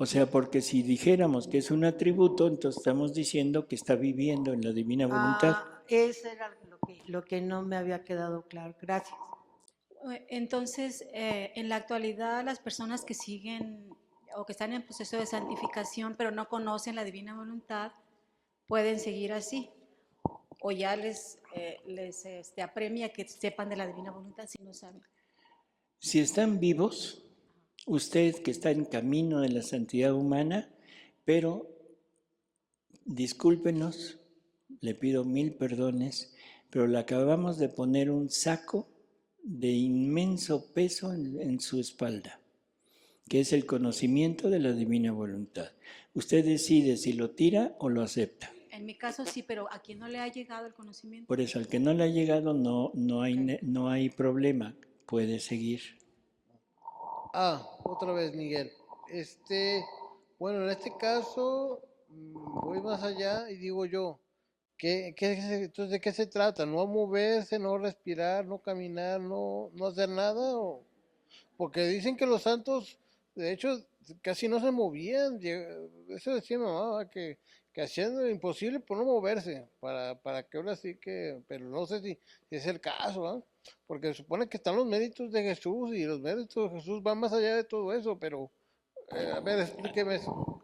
O sea, porque si dijéramos que es un atributo, entonces estamos diciendo que está viviendo en la divina voluntad. Eso era lo que no me había quedado claro. Gracias. Entonces, en la actualidad, las personas que siguen o que están en proceso de santificación, pero no conocen la divina voluntad, pueden seguir así. O ya les apremia que sepan de la divina voluntad si no saben. Si están vivos, usted que está en camino de la santidad humana, pero discúlpenos, le pido 1000 perdones, pero le acabamos de poner un saco de inmenso peso en su espalda, que es el conocimiento de la divina voluntad. Usted decide si lo tira o lo acepta. En mi caso sí, pero a quien no le ha llegado el conocimiento. Por eso, al que no le ha llegado no hay problema, puede seguir. Otra vez, Miguel. Bueno, en este caso voy más allá y digo yo, entonces de qué se trata? ¿No moverse, no respirar, no caminar, no hacer nada? Porque dicen que los santos, de hecho, casi no se movían. Eso decía mi mamá, que hacían lo imposible por no moverse, para que ahora sí que, pero no sé si es el caso, ¿ah? Porque se supone que están los méritos de Jesús y los méritos de Jesús van más allá de todo eso, pero a ver, explíqueme eso.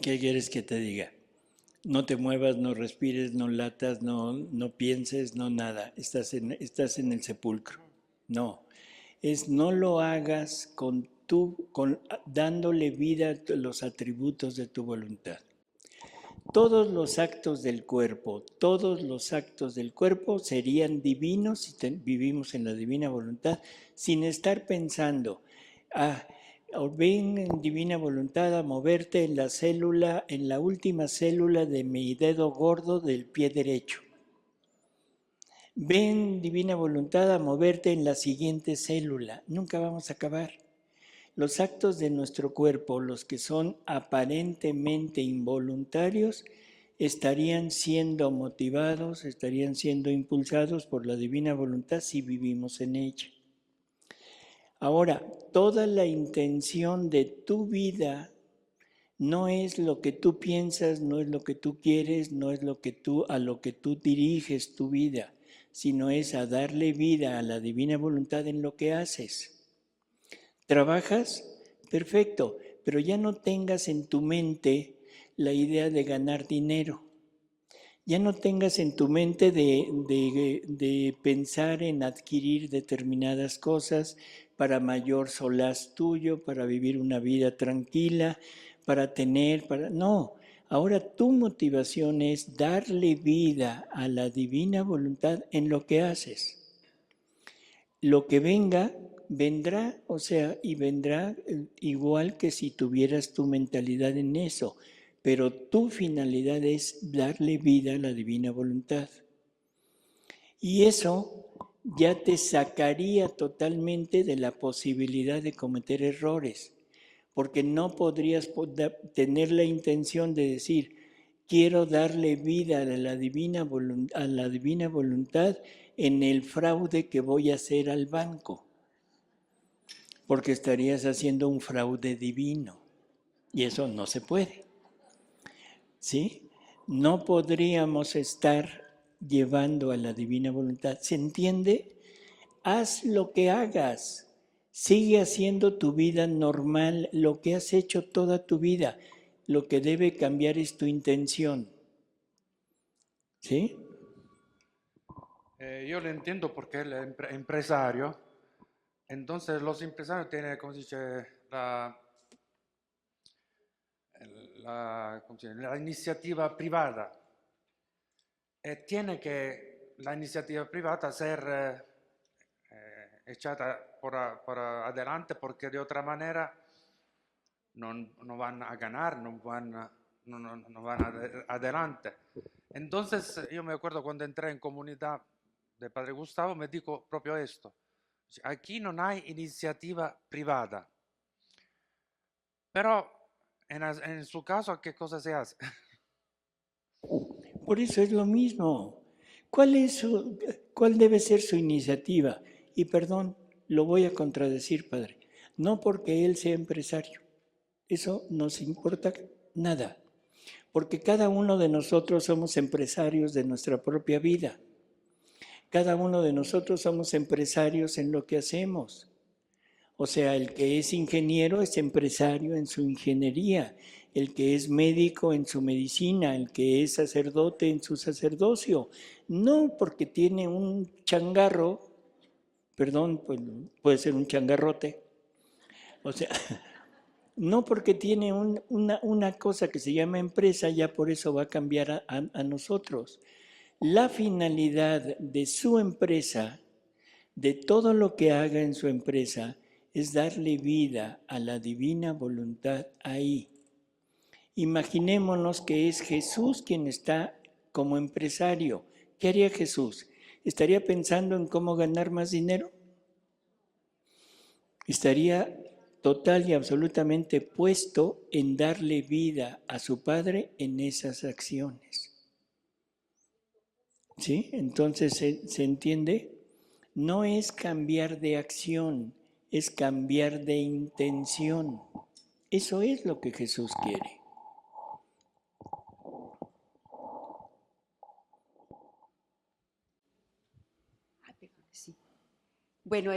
¿Qué quieres que te diga? No te muevas, no respires, no latas, no pienses, no nada. Estás en el sepulcro. No. No lo hagas dándole vida a los atributos de tu voluntad. Todos los actos del cuerpo serían divinos si vivimos en la divina voluntad, sin estar pensando, ven en divina voluntad a moverte en la célula, en la última célula de mi dedo gordo del pie derecho. Ven divina voluntad a moverte en la siguiente célula. Nunca vamos a acabar. Los actos de nuestro cuerpo, los que son aparentemente involuntarios, estarían siendo motivados, estarían siendo impulsados por la divina voluntad si vivimos en ella. Ahora, toda la intención de tu vida no es lo que tú piensas, no es lo que tú quieres, no es a lo que tú diriges tu vida, sino es a darle vida a la divina voluntad en lo que haces. ¿Trabajas? Perfecto, pero ya no tengas en tu mente la idea de ganar dinero. Ya no tengas en tu mente de pensar en adquirir determinadas cosas para mayor solaz tuyo, para vivir una vida tranquila, No, ahora tu motivación es darle vida a la divina voluntad en lo que haces. Lo que venga, vendrá, y vendrá igual que si tuvieras tu mentalidad en eso, pero tu finalidad es darle vida a la divina voluntad. Y eso ya te sacaría totalmente de la posibilidad de cometer errores, porque no podrías tener la intención de decir, quiero darle vida a la divina voluntad en el fraude que voy a hacer al banco, porque estarías haciendo un fraude divino y eso no se puede. ¿Sí? No podríamos estar llevando a la divina voluntad. ¿Se entiende? Haz lo que hagas. Sigue haciendo tu vida normal, lo que has hecho toda tu vida. Lo que debe cambiar es tu intención. ¿Sí? Yo lo entiendo porque él es empresario. Entonces los empresarios tienen, como se dice, la iniciativa privada. Tiene que la iniciativa privada ser echada por adelante porque de otra manera no van a ganar, no van adelante. Entonces yo me acuerdo cuando entré en comunidad de Padre Gustavo, me dijo proprio esto: aquí no hay iniciativa privada. Pero en su caso, ¿qué cosa se hace? Por eso es lo mismo. ¿Cuál debe ser su iniciativa? Y perdón, lo voy a contradecir, padre. No porque él sea empresario. Eso nos importa nada. Porque cada uno de nosotros somos empresarios de nuestra propia vida. Cada uno de nosotros somos empresarios en lo que hacemos. O sea, el que es ingeniero es empresario en su ingeniería, el que es médico en su medicina, el que es sacerdote en su sacerdocio. No porque tiene un changarro, perdón, pues puede ser un changarrote. O sea, no porque tiene una cosa que se llama empresa, ya por eso va a cambiar a nosotros. La finalidad de su empresa, de todo lo que haga en su empresa, es darle vida a la divina voluntad ahí. Imaginémonos que es Jesús quien está como empresario. ¿Qué haría Jesús? ¿Estaría pensando en cómo ganar más dinero? Estaría total y absolutamente puesto en darle vida a su Padre en esas acciones. ¿Sí? Entonces, ¿se entiende? No es cambiar de acción, es cambiar de intención. Eso es lo que Jesús quiere. Sí. Bueno,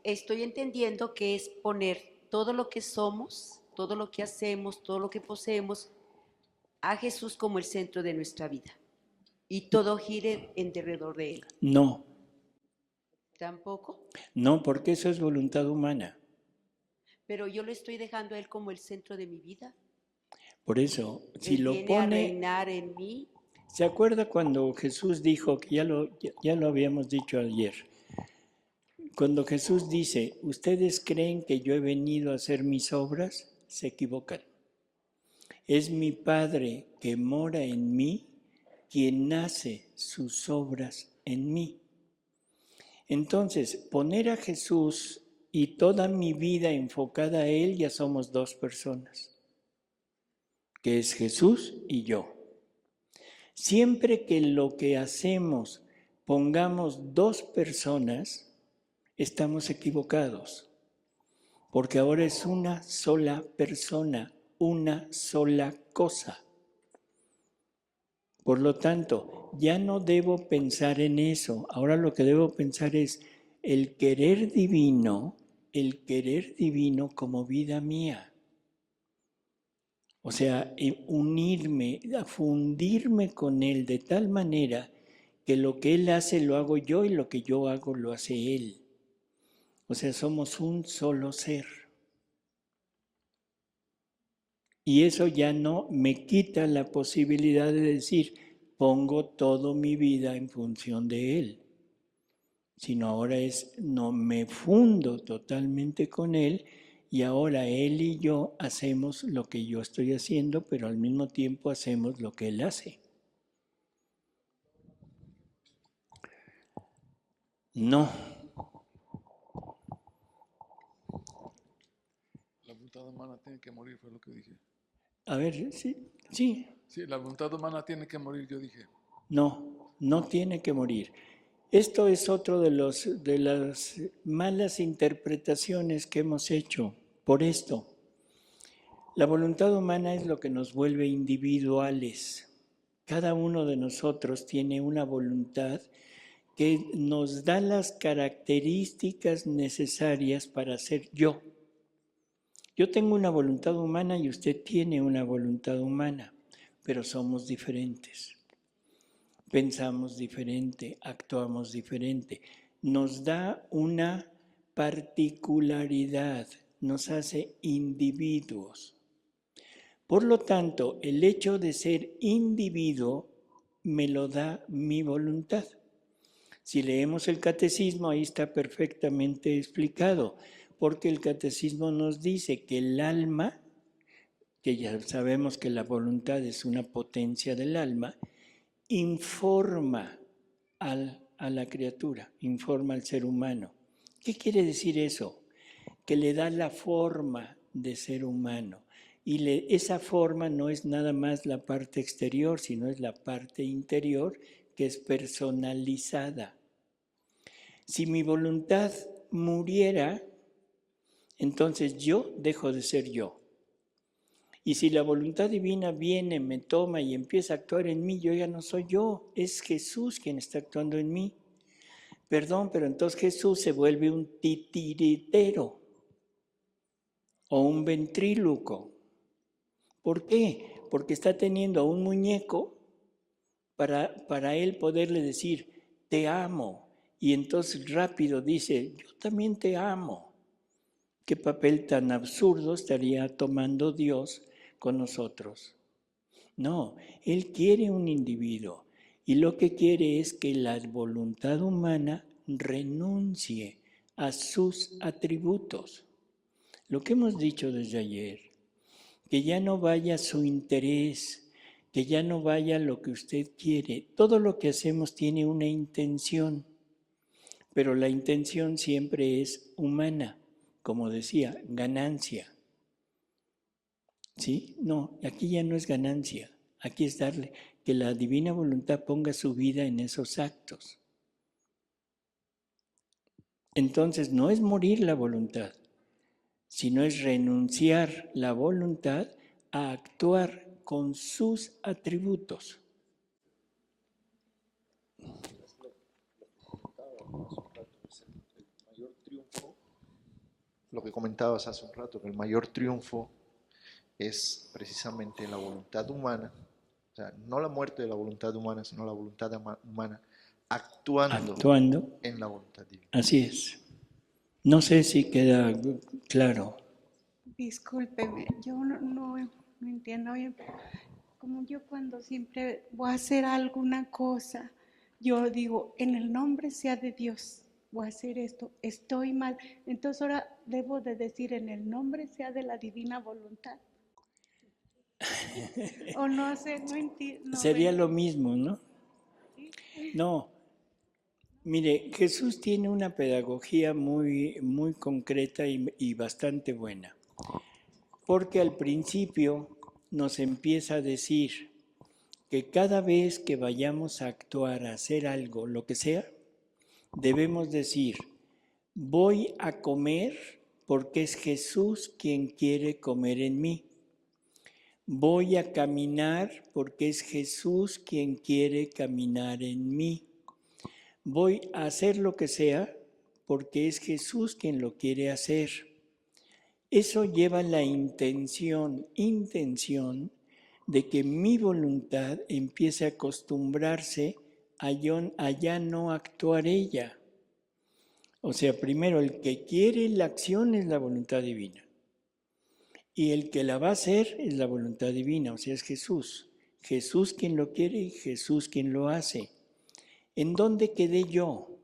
estoy entendiendo que es poner todo lo que somos, todo lo que hacemos, todo lo que poseemos a Jesús como el centro de nuestra vida y todo gire en derredor de Él. No. ¿Tampoco? No, porque eso es voluntad humana. Pero yo lo estoy dejando a Él como el centro de mi vida. Por eso, si Él lo viene a pone... reinar en mí. ¿Se acuerda cuando Jesús dijo, que ya lo habíamos dicho ayer, cuando Jesús dice, ¿ustedes creen que yo he venido a hacer mis obras? Se equivocan. Es mi Padre que mora en mí quien hace sus obras en mí. Entonces, poner a Jesús y toda mi vida enfocada a Él, ya somos dos personas, que es Jesús y yo. Siempre que lo que hacemos pongamos dos personas, estamos equivocados, porque ahora es una sola persona, una sola cosa. Por lo tanto, ya no debo pensar en eso. Ahora lo que debo pensar es el querer divino como vida mía. O sea, unirme, fundirme con Él de tal manera que lo que Él hace lo hago yo y lo que yo hago lo hace Él. O sea, somos un solo ser. Y eso ya no me quita la posibilidad de decir, pongo toda mi vida en función de Él. Sino ahora no me fundo totalmente con Él y ahora Él y yo hacemos lo que yo estoy haciendo, pero al mismo tiempo hacemos lo que Él hace. No. La voluntad humana tiene que morir, fue lo que dije. A ver, sí. Sí, la voluntad humana tiene que morir, yo dije. No, no tiene que morir. Esto es otro de las malas interpretaciones que hemos hecho por esto. La voluntad humana es lo que nos vuelve individuales. Cada uno de nosotros tiene una voluntad que nos da las características necesarias para ser yo. Yo tengo una voluntad humana y usted tiene una voluntad humana, pero somos diferentes. Pensamos diferente, actuamos diferente. Nos da una particularidad, nos hace individuos. Por lo tanto, el hecho de ser individuo me lo da mi voluntad. Si leemos el catecismo, ahí está perfectamente explicado, porque el catecismo nos dice que el alma, que ya sabemos que la voluntad es una potencia del alma, informa a la criatura, informa al ser humano. ¿Qué quiere decir eso? Que le da la forma de ser humano. Y esa forma no es nada más la parte exterior, sino es la parte interior que es personalizada. Si mi voluntad muriera, entonces yo dejo de ser yo. Y si la voluntad divina viene, me toma y empieza a actuar en mí, yo ya no soy yo, es Jesús quien está actuando en mí. Perdón, pero entonces Jesús se vuelve un titiritero o un ventríloco. ¿Por qué? Porque está teniendo a un muñeco para él poderle decir, te amo. Y entonces rápido dice, yo también te amo. ¿Qué papel tan absurdo estaría tomando Dios con nosotros? No, Él quiere un individuo y lo que quiere es que la voluntad humana renuncie a sus atributos. Lo que hemos dicho desde ayer, que ya no vaya su interés, que ya no vaya lo que usted quiere. Todo lo que hacemos tiene una intención, pero la intención siempre es humana, como decía, ganancia. ¿Sí? No, aquí ya no es ganancia, aquí es darle que la divina voluntad ponga su vida en esos actos. Entonces no es morir la voluntad, sino es renunciar la voluntad a actuar con sus atributos. Lo que comentabas hace un rato, que el mayor triunfo es precisamente la voluntad humana, o sea, no la muerte de la voluntad humana, sino la voluntad humana actuando en la voluntad divina. Así es. No sé si queda claro. Discúlpeme, yo no entiendo bien. Como yo cuando siempre voy a hacer alguna cosa, yo digo, en el nombre sea de Dios, voy a hacer esto, estoy mal. Entonces ahora debo de decir, en el nombre sea de la divina voluntad. O no sé, no entiendo. Sería lo mismo, ¿no? No. Mire, Jesús tiene una pedagogía muy, muy concreta y bastante buena. Porque al principio nos empieza a decir que cada vez que vayamos a actuar, a hacer algo, lo que sea, debemos decir, voy a comer porque es Jesús quien quiere comer en mí. Voy a caminar porque es Jesús quien quiere caminar en mí. Voy a hacer lo que sea porque es Jesús quien lo quiere hacer. Eso lleva la intención de que mi voluntad empiece a acostumbrarse a ya no actuar ella. O sea, primero el que quiere la acción es la voluntad divina. Y el que la va a hacer es la voluntad divina, o sea, es Jesús. Jesús quien lo quiere y Jesús quien lo hace. ¿En dónde quedé yo?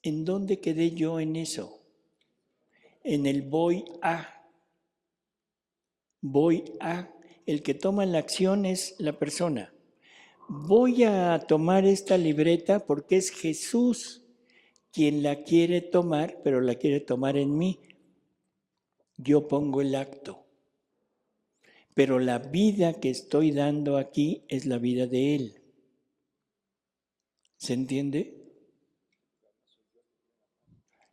¿En dónde quedé yo en eso? En el voy a. Voy a. El que toma la acción es la persona. Voy a tomar esta libreta porque es Jesús quien la quiere tomar, pero la quiere tomar en mí. Yo pongo el acto. Pero la vida que estoy dando aquí es la vida de Él. ¿Se entiende?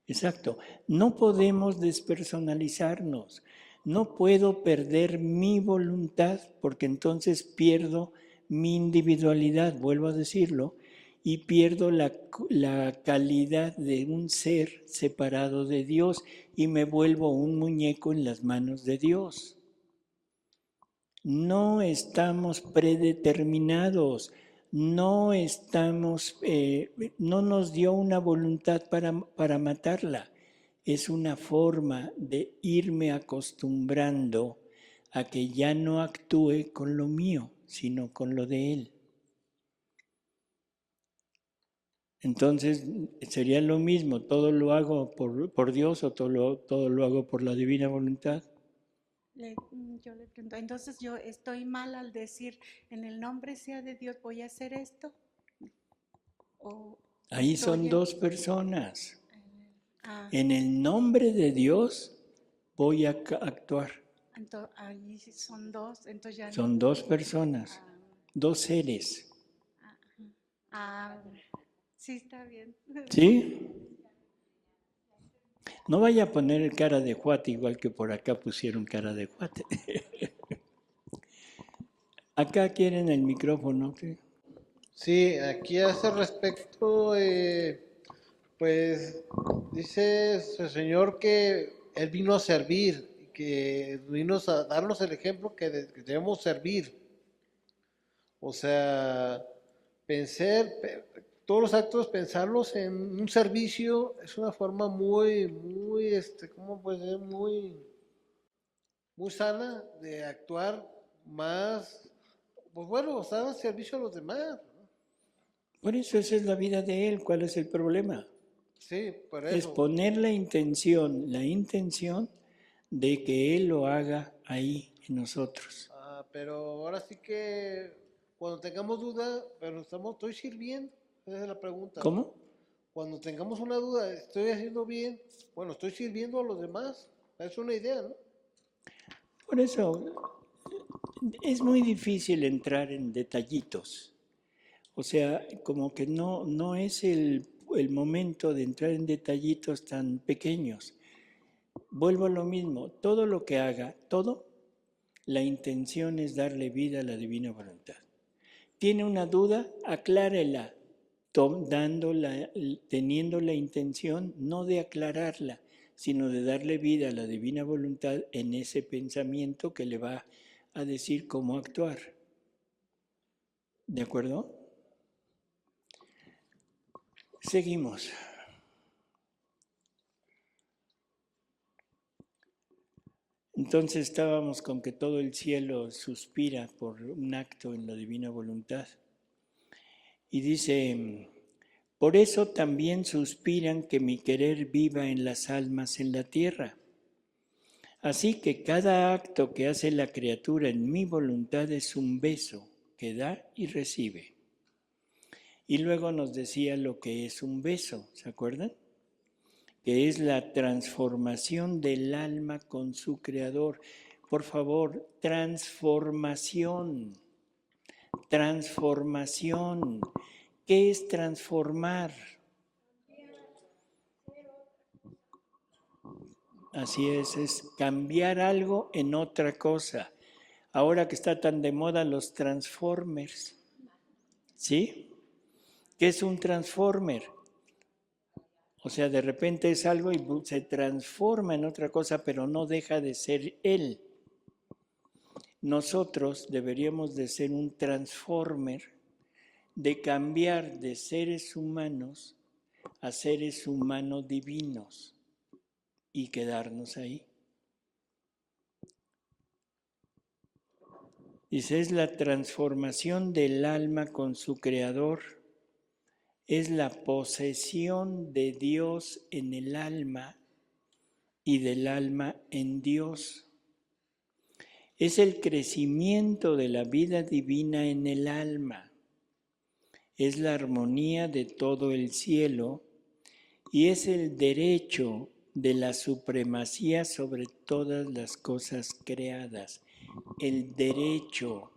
Exacto. No podemos despersonalizarnos. No puedo perder mi voluntad porque entonces pierdo mi individualidad, vuelvo a decirlo, y pierdo la calidad de un ser separado de Dios y me vuelvo un muñeco en las manos de Dios. No estamos predeterminados. No nos dio una voluntad para matarla. Es una forma de irme acostumbrando a que ya no actúe con lo mío, sino con lo de Él. Entonces, sería lo mismo, todo lo hago por Dios o todo lo hago por la divina voluntad. Yo le pregunto, entonces yo estoy mal al decir, en el nombre sea de Dios, ¿voy a hacer esto? Ahí son dos personas. En el nombre de Dios voy a actuar. Ahí son dos, entonces ya Son no. dos personas, dos seres. Sí, está bien. ¿Sí? No vaya a poner cara de juate igual que por acá pusieron cara de juate. Acá quieren el micrófono. ¿Sí? Sí, aquí a ese respecto, pues dice el Señor que Él vino a servir, y que vino a darnos el ejemplo que debemos servir. O sea, todos los actos, pensarlos en un servicio es una forma muy, ¿cómo puede ser? Muy sana de actuar más, pues bueno, estar al servicio a los demás. Por eso esa es la vida de él. ¿Cuál es el problema? Sí, por Es eso. poner la intención de que él lo haga ahí en nosotros. Pero ahora sí que cuando tengamos duda, pero estoy sirviendo, esa es la pregunta. ¿Cómo? Cuando tengamos una duda, ¿estoy haciendo bien? Bueno, ¿estoy sirviendo a los demás? Es una idea, ¿no? Por eso es muy difícil entrar en detallitos. O sea, como que no es el momento de entrar en detallitos tan pequeños. Vuelvo a lo mismo, todo lo que haga, la intención es darle vida a la divina voluntad. ¿Tiene una duda? Aclárela, teniendo la intención no de aclararla, sino de darle vida a la divina voluntad en ese pensamiento que le va a decir cómo actuar. ¿De acuerdo? Seguimos. Entonces estábamos con que todo el cielo suspira por un acto en la divina voluntad. Y dice, por eso también suspiran que mi querer viva en las almas en la tierra. Así que cada acto que hace la criatura en mi voluntad es un beso que da y recibe. Y luego nos decía lo que es un beso, ¿se acuerdan? Que es la transformación del alma con su creador. Por favor, transformación. Transformación. ¿Qué es transformar? Así es cambiar algo en otra cosa. Ahora que está tan de moda los transformers, ¿sí? ¿Qué es un transformer? O sea, de repente es algo y se transforma en otra cosa, pero no deja de ser él. Nosotros deberíamos de ser un transformer, de cambiar de seres humanos a seres humanos divinos y quedarnos ahí. Dice, es la transformación del alma con su creador, es la posesión de Dios en el alma y del alma en Dios. Es el crecimiento de la vida divina en el alma. Es la armonía de todo el cielo y es el derecho de la supremacía sobre todas las cosas creadas. El derecho.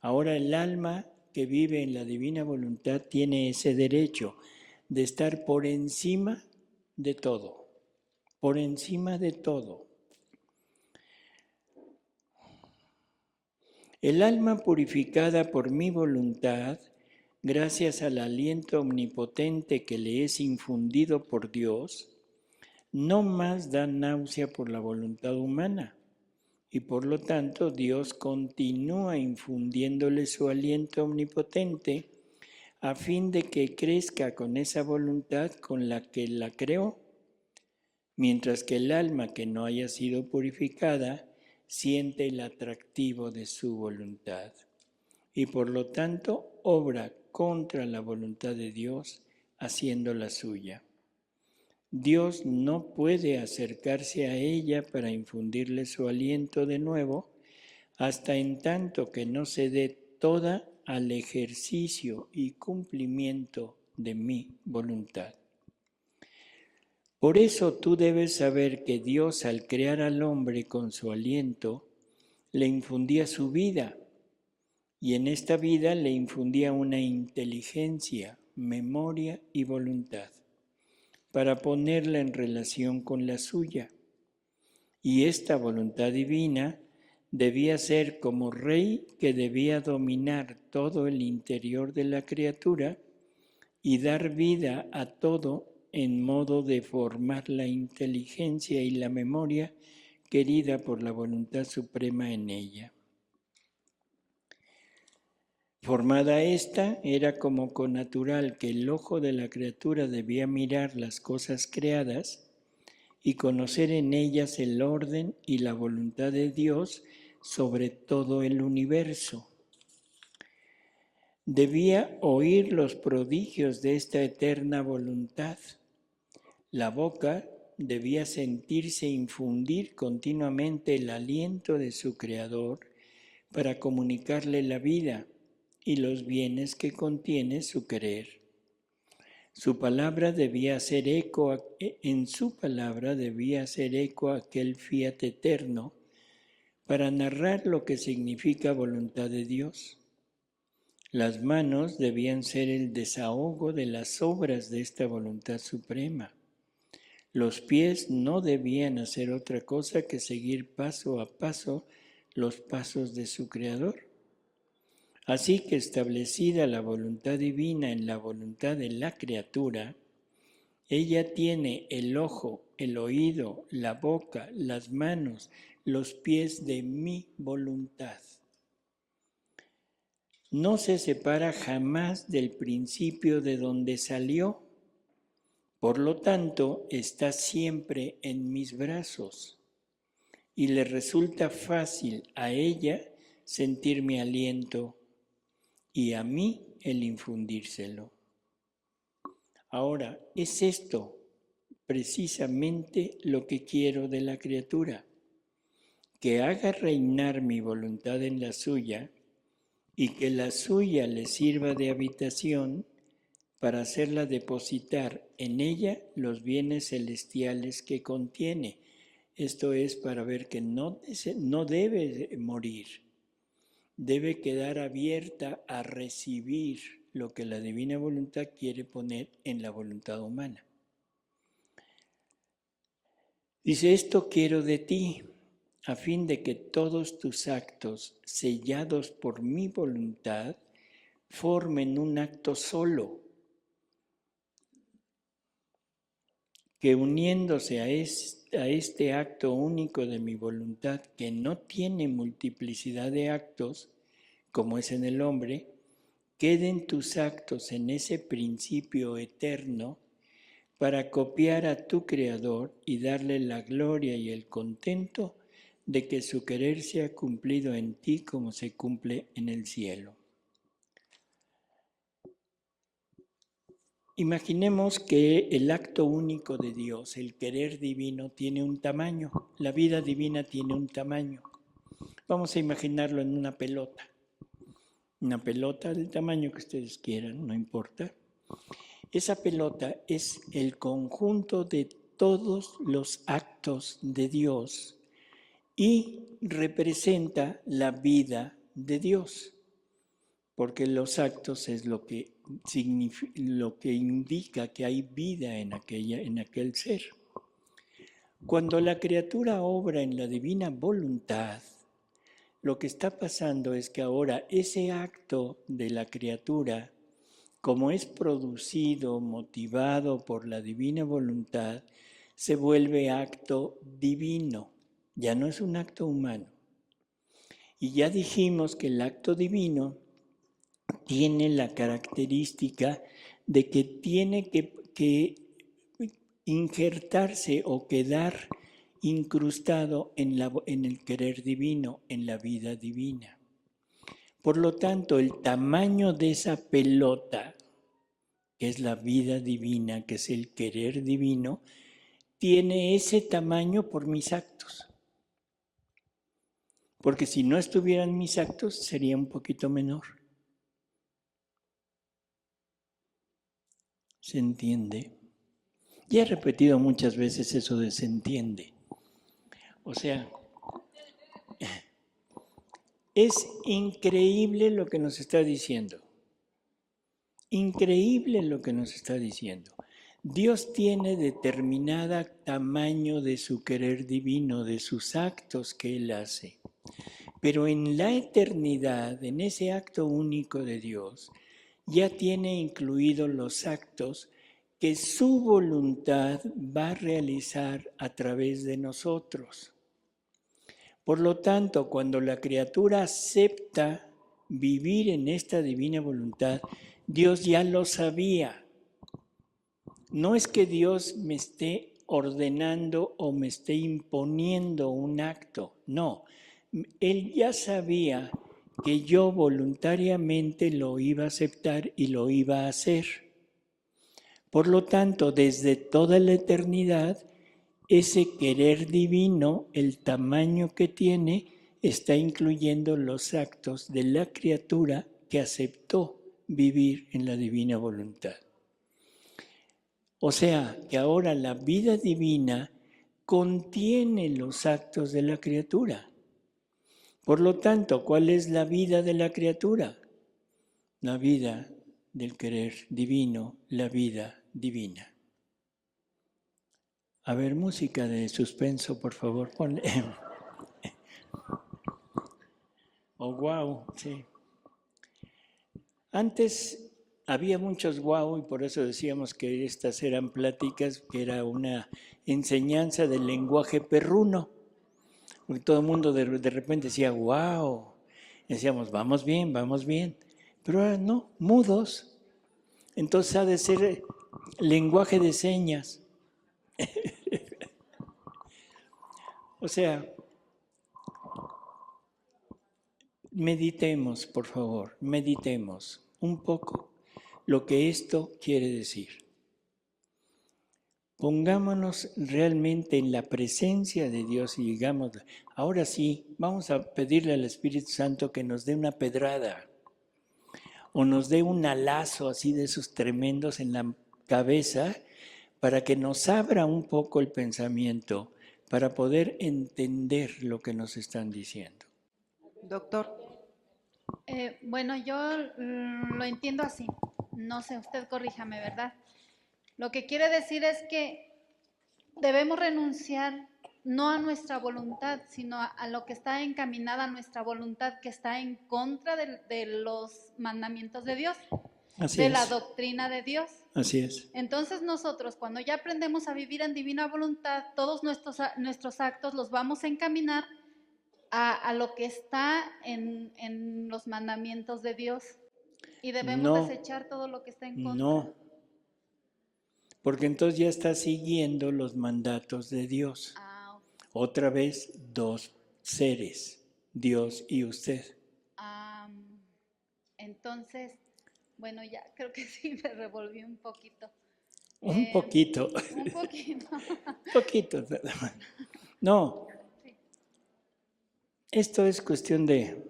Ahora el alma que vive en la divina voluntad tiene ese derecho de estar por encima de todo. Por encima de todo. El alma purificada por mi voluntad, gracias al aliento omnipotente que le es infundido por Dios, no más da náusea por la voluntad humana, y por lo tanto Dios continúa infundiéndole su aliento omnipotente a fin de que crezca con esa voluntad con la que la creó, mientras que el alma que no haya sido purificada siente el atractivo de su voluntad y por lo tanto obra contra la voluntad de Dios haciendo la suya. Dios no puede acercarse a ella para infundirle su aliento de nuevo hasta en tanto que no se dé toda al ejercicio y cumplimiento de mi voluntad. Por eso tú debes saber que Dios, al crear al hombre con su aliento, le infundía su vida, y en esta vida le infundía una inteligencia, memoria y voluntad, para ponerla en relación con la suya. Y esta voluntad divina debía ser como rey que debía dominar todo el interior de la criatura y dar vida a todo en modo de formar la inteligencia y la memoria querida por la voluntad suprema en ella. Formada esta, era como connatural que el ojo de la criatura debía mirar las cosas creadas y conocer en ellas el orden y la voluntad de Dios sobre todo el universo. Debía oír los prodigios de esta eterna voluntad. La boca debía sentirse infundir continuamente el aliento de su Creador para comunicarle la vida y los bienes que contiene su querer. Su palabra debía hacer eco, en su palabra debía hacer eco aquel fiat eterno para narrar lo que significa voluntad de Dios. Las manos debían ser el desahogo de las obras de esta voluntad suprema. Los pies no debían hacer otra cosa que seguir paso a paso los pasos de su Creador. Así que establecida la voluntad divina en la voluntad de la criatura, ella tiene el ojo, el oído, la boca, las manos, los pies de mi voluntad. No se separa jamás del principio de donde salió. Por lo tanto, está siempre en mis brazos y le resulta fácil a ella sentir mi aliento y a mí el infundírselo. Ahora, es esto precisamente lo que quiero de la criatura, que haga reinar mi voluntad en la suya y que la suya le sirva de habitación para hacerla depositar en ella los bienes celestiales que contiene. Esto es para ver que no debe morir, debe quedar abierta a recibir lo que la divina voluntad quiere poner en la voluntad humana. Dice, esto quiero de ti, a fin de que todos tus actos, sellados por mi voluntad, formen un acto solo, que uniéndose a este acto único de mi voluntad, que no tiene multiplicidad de actos, como es en el hombre, queden tus actos en ese principio eterno para copiar a tu Creador y darle la gloria y el contento de que su querer sea cumplido en ti como se cumple en el cielo. Imaginemos que el acto único de Dios, el querer divino, tiene un tamaño, la vida divina tiene un tamaño. Vamos a imaginarlo en una pelota del tamaño que ustedes quieran, no importa. Esa pelota es el conjunto de todos los actos de Dios y representa la vida de Dios, porque los actos es lo que indica que hay vida en aquel ser. Cuando la criatura obra en la divina voluntad, lo que está pasando es que ahora ese acto de la criatura, como es producido, motivado por la divina voluntad, se vuelve acto divino, ya no es un acto humano. Y ya dijimos que el acto divino tiene la característica de que tiene que injertarse o quedar incrustado en el querer divino, en la vida divina. Por lo tanto, el tamaño de esa pelota, que es la vida divina, que es el querer divino, tiene ese tamaño por mis actos. Porque si no estuvieran mis actos, sería un poquito menor. ¿Se entiende? Ya he repetido muchas veces eso de se entiende. O sea, es increíble lo que nos está diciendo. Increíble lo que nos está diciendo. Dios tiene determinado tamaño de su querer divino, de sus actos que Él hace. Pero en la eternidad, en ese acto único de Dios, ya tiene incluidos los actos que su voluntad va a realizar a través de nosotros. Por lo tanto, cuando la criatura acepta vivir en esta divina voluntad, Dios ya lo sabía. No es que Dios me esté ordenando o me esté imponiendo un acto, no. Él ya sabía que yo voluntariamente lo iba a aceptar y lo iba a hacer. Por lo tanto, desde toda la eternidad, ese querer divino, el tamaño que tiene, está incluyendo los actos de la criatura que aceptó vivir en la divina voluntad. O sea, que ahora la vida divina contiene los actos de la criatura. Por lo tanto, ¿cuál es la vida de la criatura? La vida del querer divino, la vida divina. A ver, música de suspenso, por favor, ponle. Oh, wow, sí. Antes había muchos wow y por eso decíamos que estas eran pláticas, que era una enseñanza del lenguaje perruno. Porque todo el mundo de repente decía, wow. Decíamos, vamos bien, vamos bien. Pero ahora no, mudos. Entonces ha de ser lenguaje de señas. O sea, meditemos, por favor, meditemos un poco lo que esto quiere decir. Pongámonos realmente en la presencia de Dios y digamos, ahora sí, vamos a pedirle al Espíritu Santo que nos dé una pedrada o nos dé un alazo así de esos tremendos en la cabeza para que nos abra un poco el pensamiento, para poder entender lo que nos están diciendo. Doctor. Bueno, yo lo entiendo así. No sé, usted corríjame, ¿verdad? Lo que quiere decir es que debemos renunciar no a nuestra voluntad, sino a lo que está encaminada nuestra voluntad, que está en contra de los mandamientos de Dios, Así de es. la doctrina de Dios. Así es. Entonces nosotros, cuando ya aprendemos a vivir en divina voluntad, todos nuestros actos los vamos a encaminar a lo que está en los mandamientos de Dios. Y debemos desechar todo lo que está en contra. No, porque entonces ya está siguiendo los mandatos de Dios. Otra vez, dos seres, Dios y usted. Entonces, bueno, ya creo que sí me revolví un poquito. Un poquito. Un poquito. Poquito. No. Esto es cuestión de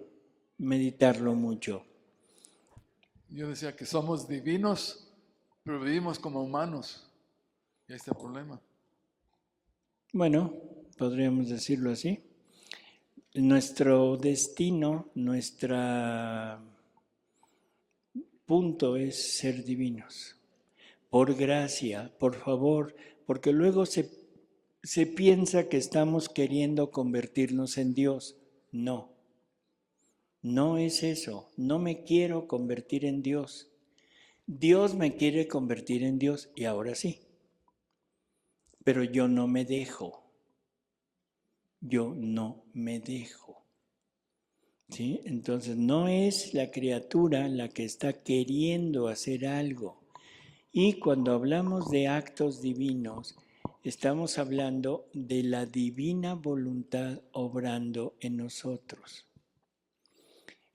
meditarlo mucho. Yo decía que somos divinos, pero vivimos como humanos. Y ahí está el problema. Bueno, podríamos decirlo así. Nuestro destino, nuestro punto es ser divinos. Por gracia, por favor, porque luego se piensa que estamos queriendo convertirnos en Dios. No, no es eso. No me quiero convertir en Dios. Dios me quiere convertir en Dios y ahora sí. Pero yo no me dejo. Yo no me dejo. ¿Sí? Entonces no es la criatura la que está queriendo hacer algo. Y cuando hablamos de actos divinos, estamos hablando de la divina voluntad obrando en nosotros.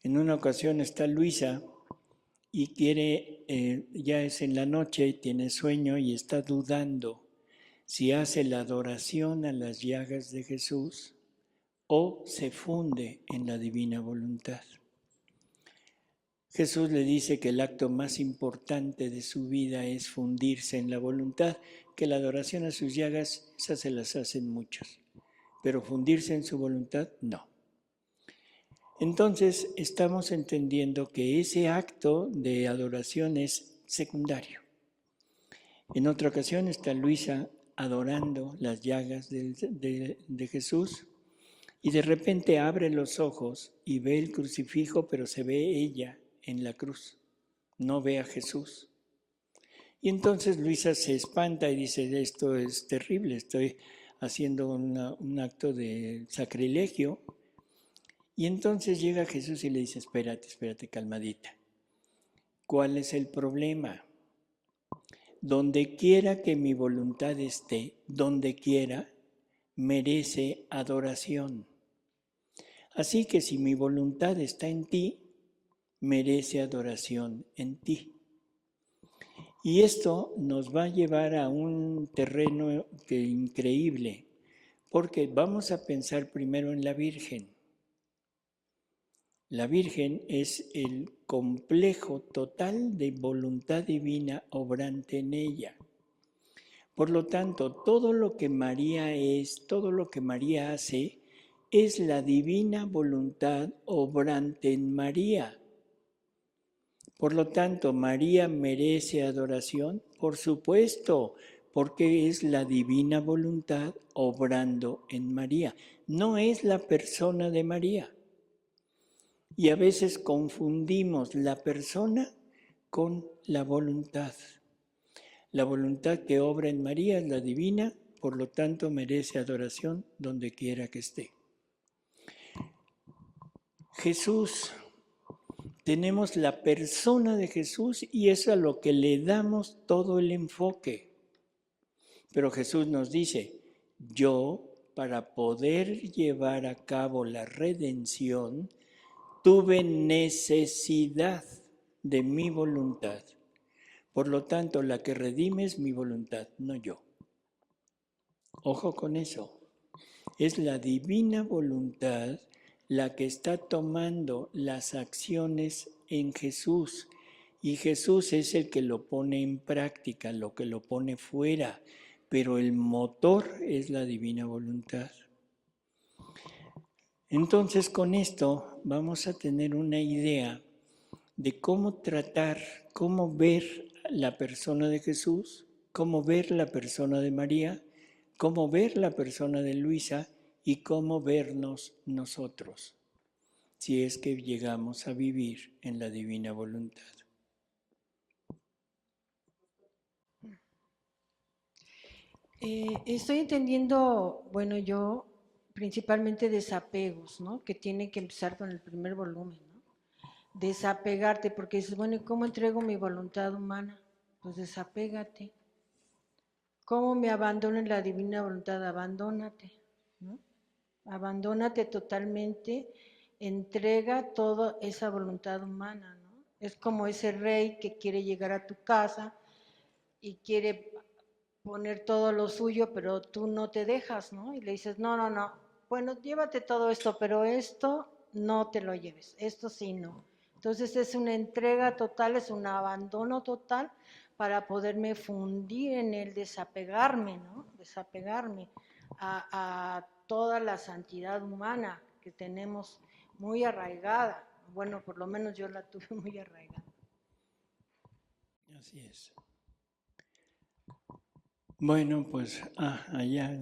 En una ocasión está Luisa y quiere, ya es en la noche, tiene sueño y está dudando si hace la adoración a las llagas de Jesús o se funde en la divina voluntad. Jesús le dice que el acto más importante de su vida es fundirse en la voluntad, que la adoración a sus llagas, esas se las hacen muchos, pero fundirse en su voluntad, no. Entonces estamos entendiendo que ese acto de adoración es secundario. En otra ocasión está Luisa adorando las llagas de Jesús y de repente abre los ojos y ve el crucifijo, pero se ve ella en la cruz, no ve a Jesús. Y entonces Luisa se espanta y dice, esto es terrible, estoy haciendo un acto de sacrilegio. Y entonces llega Jesús y le dice, espérate, calmadita. ¿Cuál es el problema? Donde quiera que mi voluntad esté, donde quiera, merece adoración. Así que si mi voluntad está en ti, merece adoración en ti. Y esto nos va a llevar a un terreno increíble, porque vamos a pensar primero en la Virgen. La Virgen es el complejo total de voluntad divina obrante en ella. Por lo tanto, todo lo que María es, todo lo que María hace, es la divina voluntad obrante en María. Por lo tanto, ¿María merece adoración? Por supuesto, porque es la divina voluntad obrando en María. No es la persona de María. Y a veces confundimos la persona con la voluntad. La voluntad que obra en María es la divina, por lo tanto merece adoración donde quiera que esté. Jesús, tenemos la persona de Jesús y es a lo que le damos todo el enfoque. Pero Jesús nos dice, yo para poder llevar a cabo la redención, tuve necesidad de mi voluntad. Por lo tanto, la que redime es mi voluntad, no yo. Ojo con eso. Es la divina voluntad la que está tomando las acciones en Jesús. Y Jesús es el que lo pone en práctica, lo que lo pone fuera. Pero el motor es la divina voluntad. Entonces, con esto vamos a tener una idea de cómo tratar, cómo ver la persona de Jesús, cómo ver la persona de María, cómo ver la persona de Luisa y cómo vernos nosotros, si es que llegamos a vivir en la divina voluntad. Estoy entendiendo, bueno, yo principalmente desapegos, ¿no? Que tiene que empezar con el primer volumen, ¿no? Desapegarte, porque dices, bueno, ¿y cómo entrego mi voluntad humana? Pues desapégate. ¿Cómo me abandono en la divina voluntad? Abandónate, ¿no? Abandónate totalmente, entrega toda esa voluntad humana, ¿no? Es como ese rey que quiere llegar a tu casa y quiere poner todo lo suyo, pero tú no te dejas, ¿no? Y le dices, no, bueno, llévate todo esto, pero esto no te lo lleves, esto sí no. Entonces es una entrega total, es un abandono total para poderme fundir en el desapegarme, ¿no? Desapegarme a toda la santidad humana que tenemos muy arraigada. Bueno, por lo menos yo la tuve muy arraigada. Así es. Bueno, pues allá.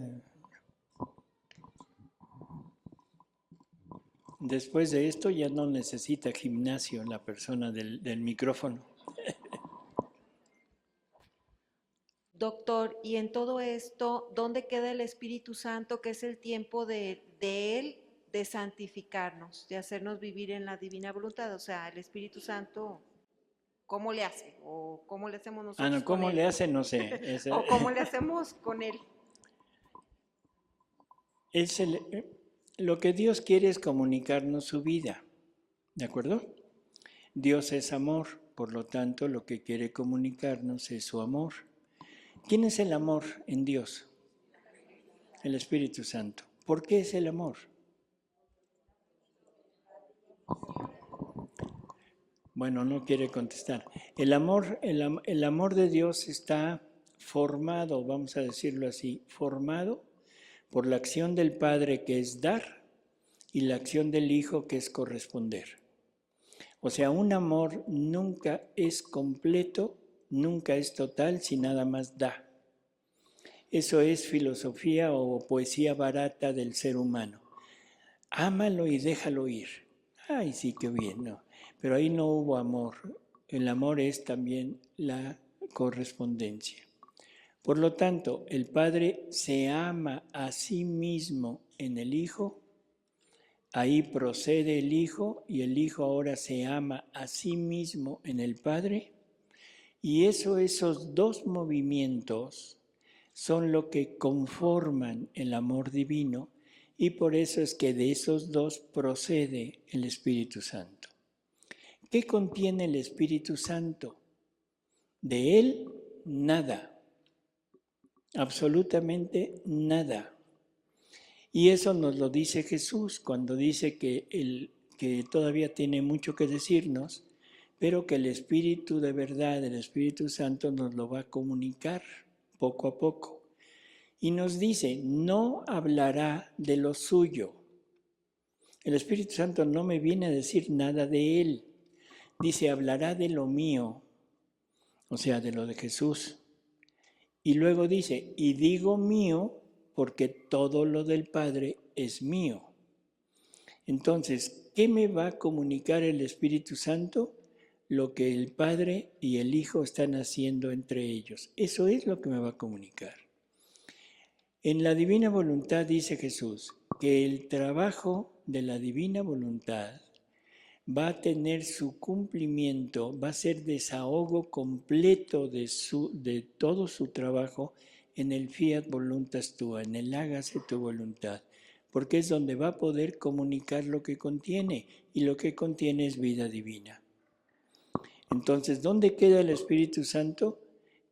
Después de esto ya no necesita gimnasio la persona del micrófono. Doctor, y en todo esto, ¿dónde queda el Espíritu Santo, que es el tiempo de Él de santificarnos, de hacernos vivir en la divina voluntad? O sea, el Espíritu Santo, ¿cómo le hace? ¿O cómo le hacemos nosotros no, ¿cómo con le él? hace? No sé. ¿O cómo le hacemos con Él? Lo que Dios quiere es comunicarnos su vida, ¿de acuerdo? Dios es amor, por lo tanto, lo que quiere comunicarnos es su amor. ¿Quién es el amor en Dios? El Espíritu Santo. ¿Por qué es el amor? Bueno, no quiere contestar. El amor de Dios está formado, vamos a decirlo así, formado por la acción del Padre, que es dar, y la acción del Hijo, que es corresponder. O sea, un amor nunca es completo, nunca es total, si nada más da. Eso es filosofía o poesía barata del ser humano. Ámalo y déjalo ir. Ay, sí, qué bien, ¿no? Pero ahí no hubo amor. El amor es también la correspondencia. Por lo tanto, el Padre se ama a sí mismo en el Hijo. Ahí procede el Hijo y el Hijo ahora se ama a sí mismo en el Padre. Y esos dos movimientos son lo que conforman el amor divino, y por eso es que de esos dos procede el Espíritu Santo. ¿Qué contiene el Espíritu Santo? De él, nada. Absolutamente nada. Y eso nos lo dice Jesús cuando dice que todavía tiene mucho que decirnos, pero que el Espíritu de verdad, el Espíritu Santo, nos lo va a comunicar poco a poco. Y nos dice, no hablará de lo suyo. El Espíritu Santo no me viene a decir nada de él. Dice, hablará de lo mío, o sea, de lo de Jesús. Y luego dice, y digo mío porque todo lo del Padre es mío. Entonces, ¿qué me va a comunicar el Espíritu Santo? Lo que el Padre y el Hijo están haciendo entre ellos. Eso es lo que me va a comunicar. En la divina voluntad dice Jesús que el trabajo de la divina voluntad va a tener su cumplimiento, va a ser desahogo completo de todo su trabajo en el fiat voluntas tua, en el hágase tu voluntad, porque es donde va a poder comunicar lo que contiene, y lo que contiene es vida divina. Entonces, ¿dónde queda el Espíritu Santo?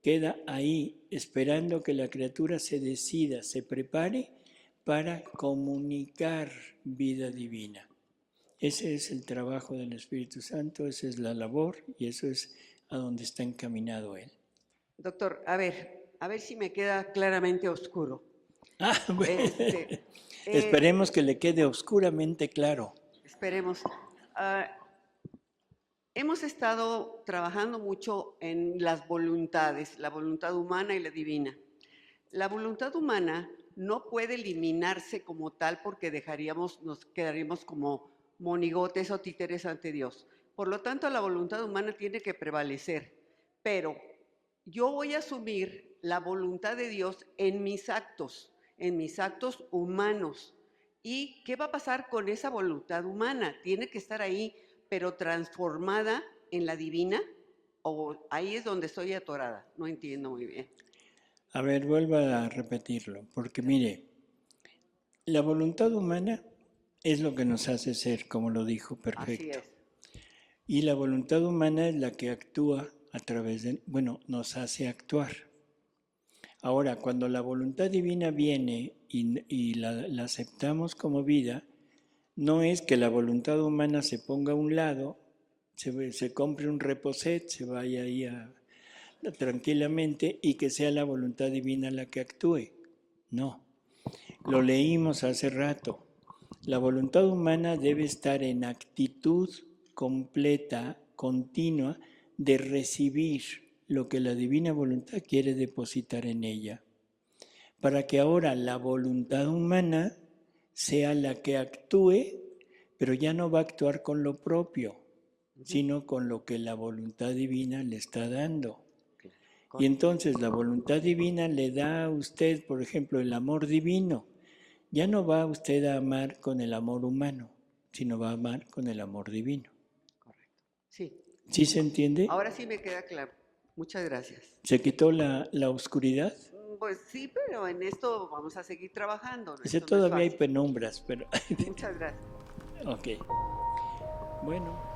Queda ahí, esperando que la criatura se decida, se prepare para comunicar vida divina. Ese es el trabajo del Espíritu Santo, esa es la labor y eso es a donde está encaminado él. Doctor, a ver si me queda claramente oscuro. Bueno, esperemos que le quede oscuramente claro. Esperemos. Hemos estado trabajando mucho en las voluntades, la voluntad humana y la divina. La voluntad humana no puede eliminarse como tal porque nos quedaríamos como monigotes o títeres ante Dios. Por lo tanto, la voluntad humana tiene que prevalecer. Pero yo voy a asumir la voluntad de Dios en mis actos humanos. ¿Y qué va a pasar con esa voluntad humana? Tiene que estar ahí, pero transformada en la divina, o ahí es donde estoy atorada. No entiendo muy bien. A ver, vuelva a repetirlo, porque mire, la voluntad humana es lo que nos hace ser, como lo dijo, perfecto. Así es. Y la voluntad humana es la que actúa a través de, nos hace actuar. Ahora, cuando la voluntad divina viene y la aceptamos como vida, no es que la voluntad humana se ponga a un lado, se compre un reposet, se vaya ahí tranquilamente y que sea la voluntad divina la que actúe. No, lo leímos hace rato. La voluntad humana debe estar en actitud completa, continua, de recibir lo que la divina voluntad quiere depositar en ella, para que ahora la voluntad humana sea la que actúe, pero ya no va a actuar con lo propio, sino con lo que la voluntad divina le está dando. Y entonces la voluntad divina le da a usted, por ejemplo, el amor divino. Ya no va usted a amar con el amor humano, sino va a amar con el amor divino. Correcto. Sí. ¿Sí se entiende? Ahora sí me queda claro. Muchas gracias. ¿Se quitó la oscuridad? Pues sí, pero en esto vamos a seguir trabajando. Ese todavía hay penumbras, pero... Muchas gracias. Ok. Bueno.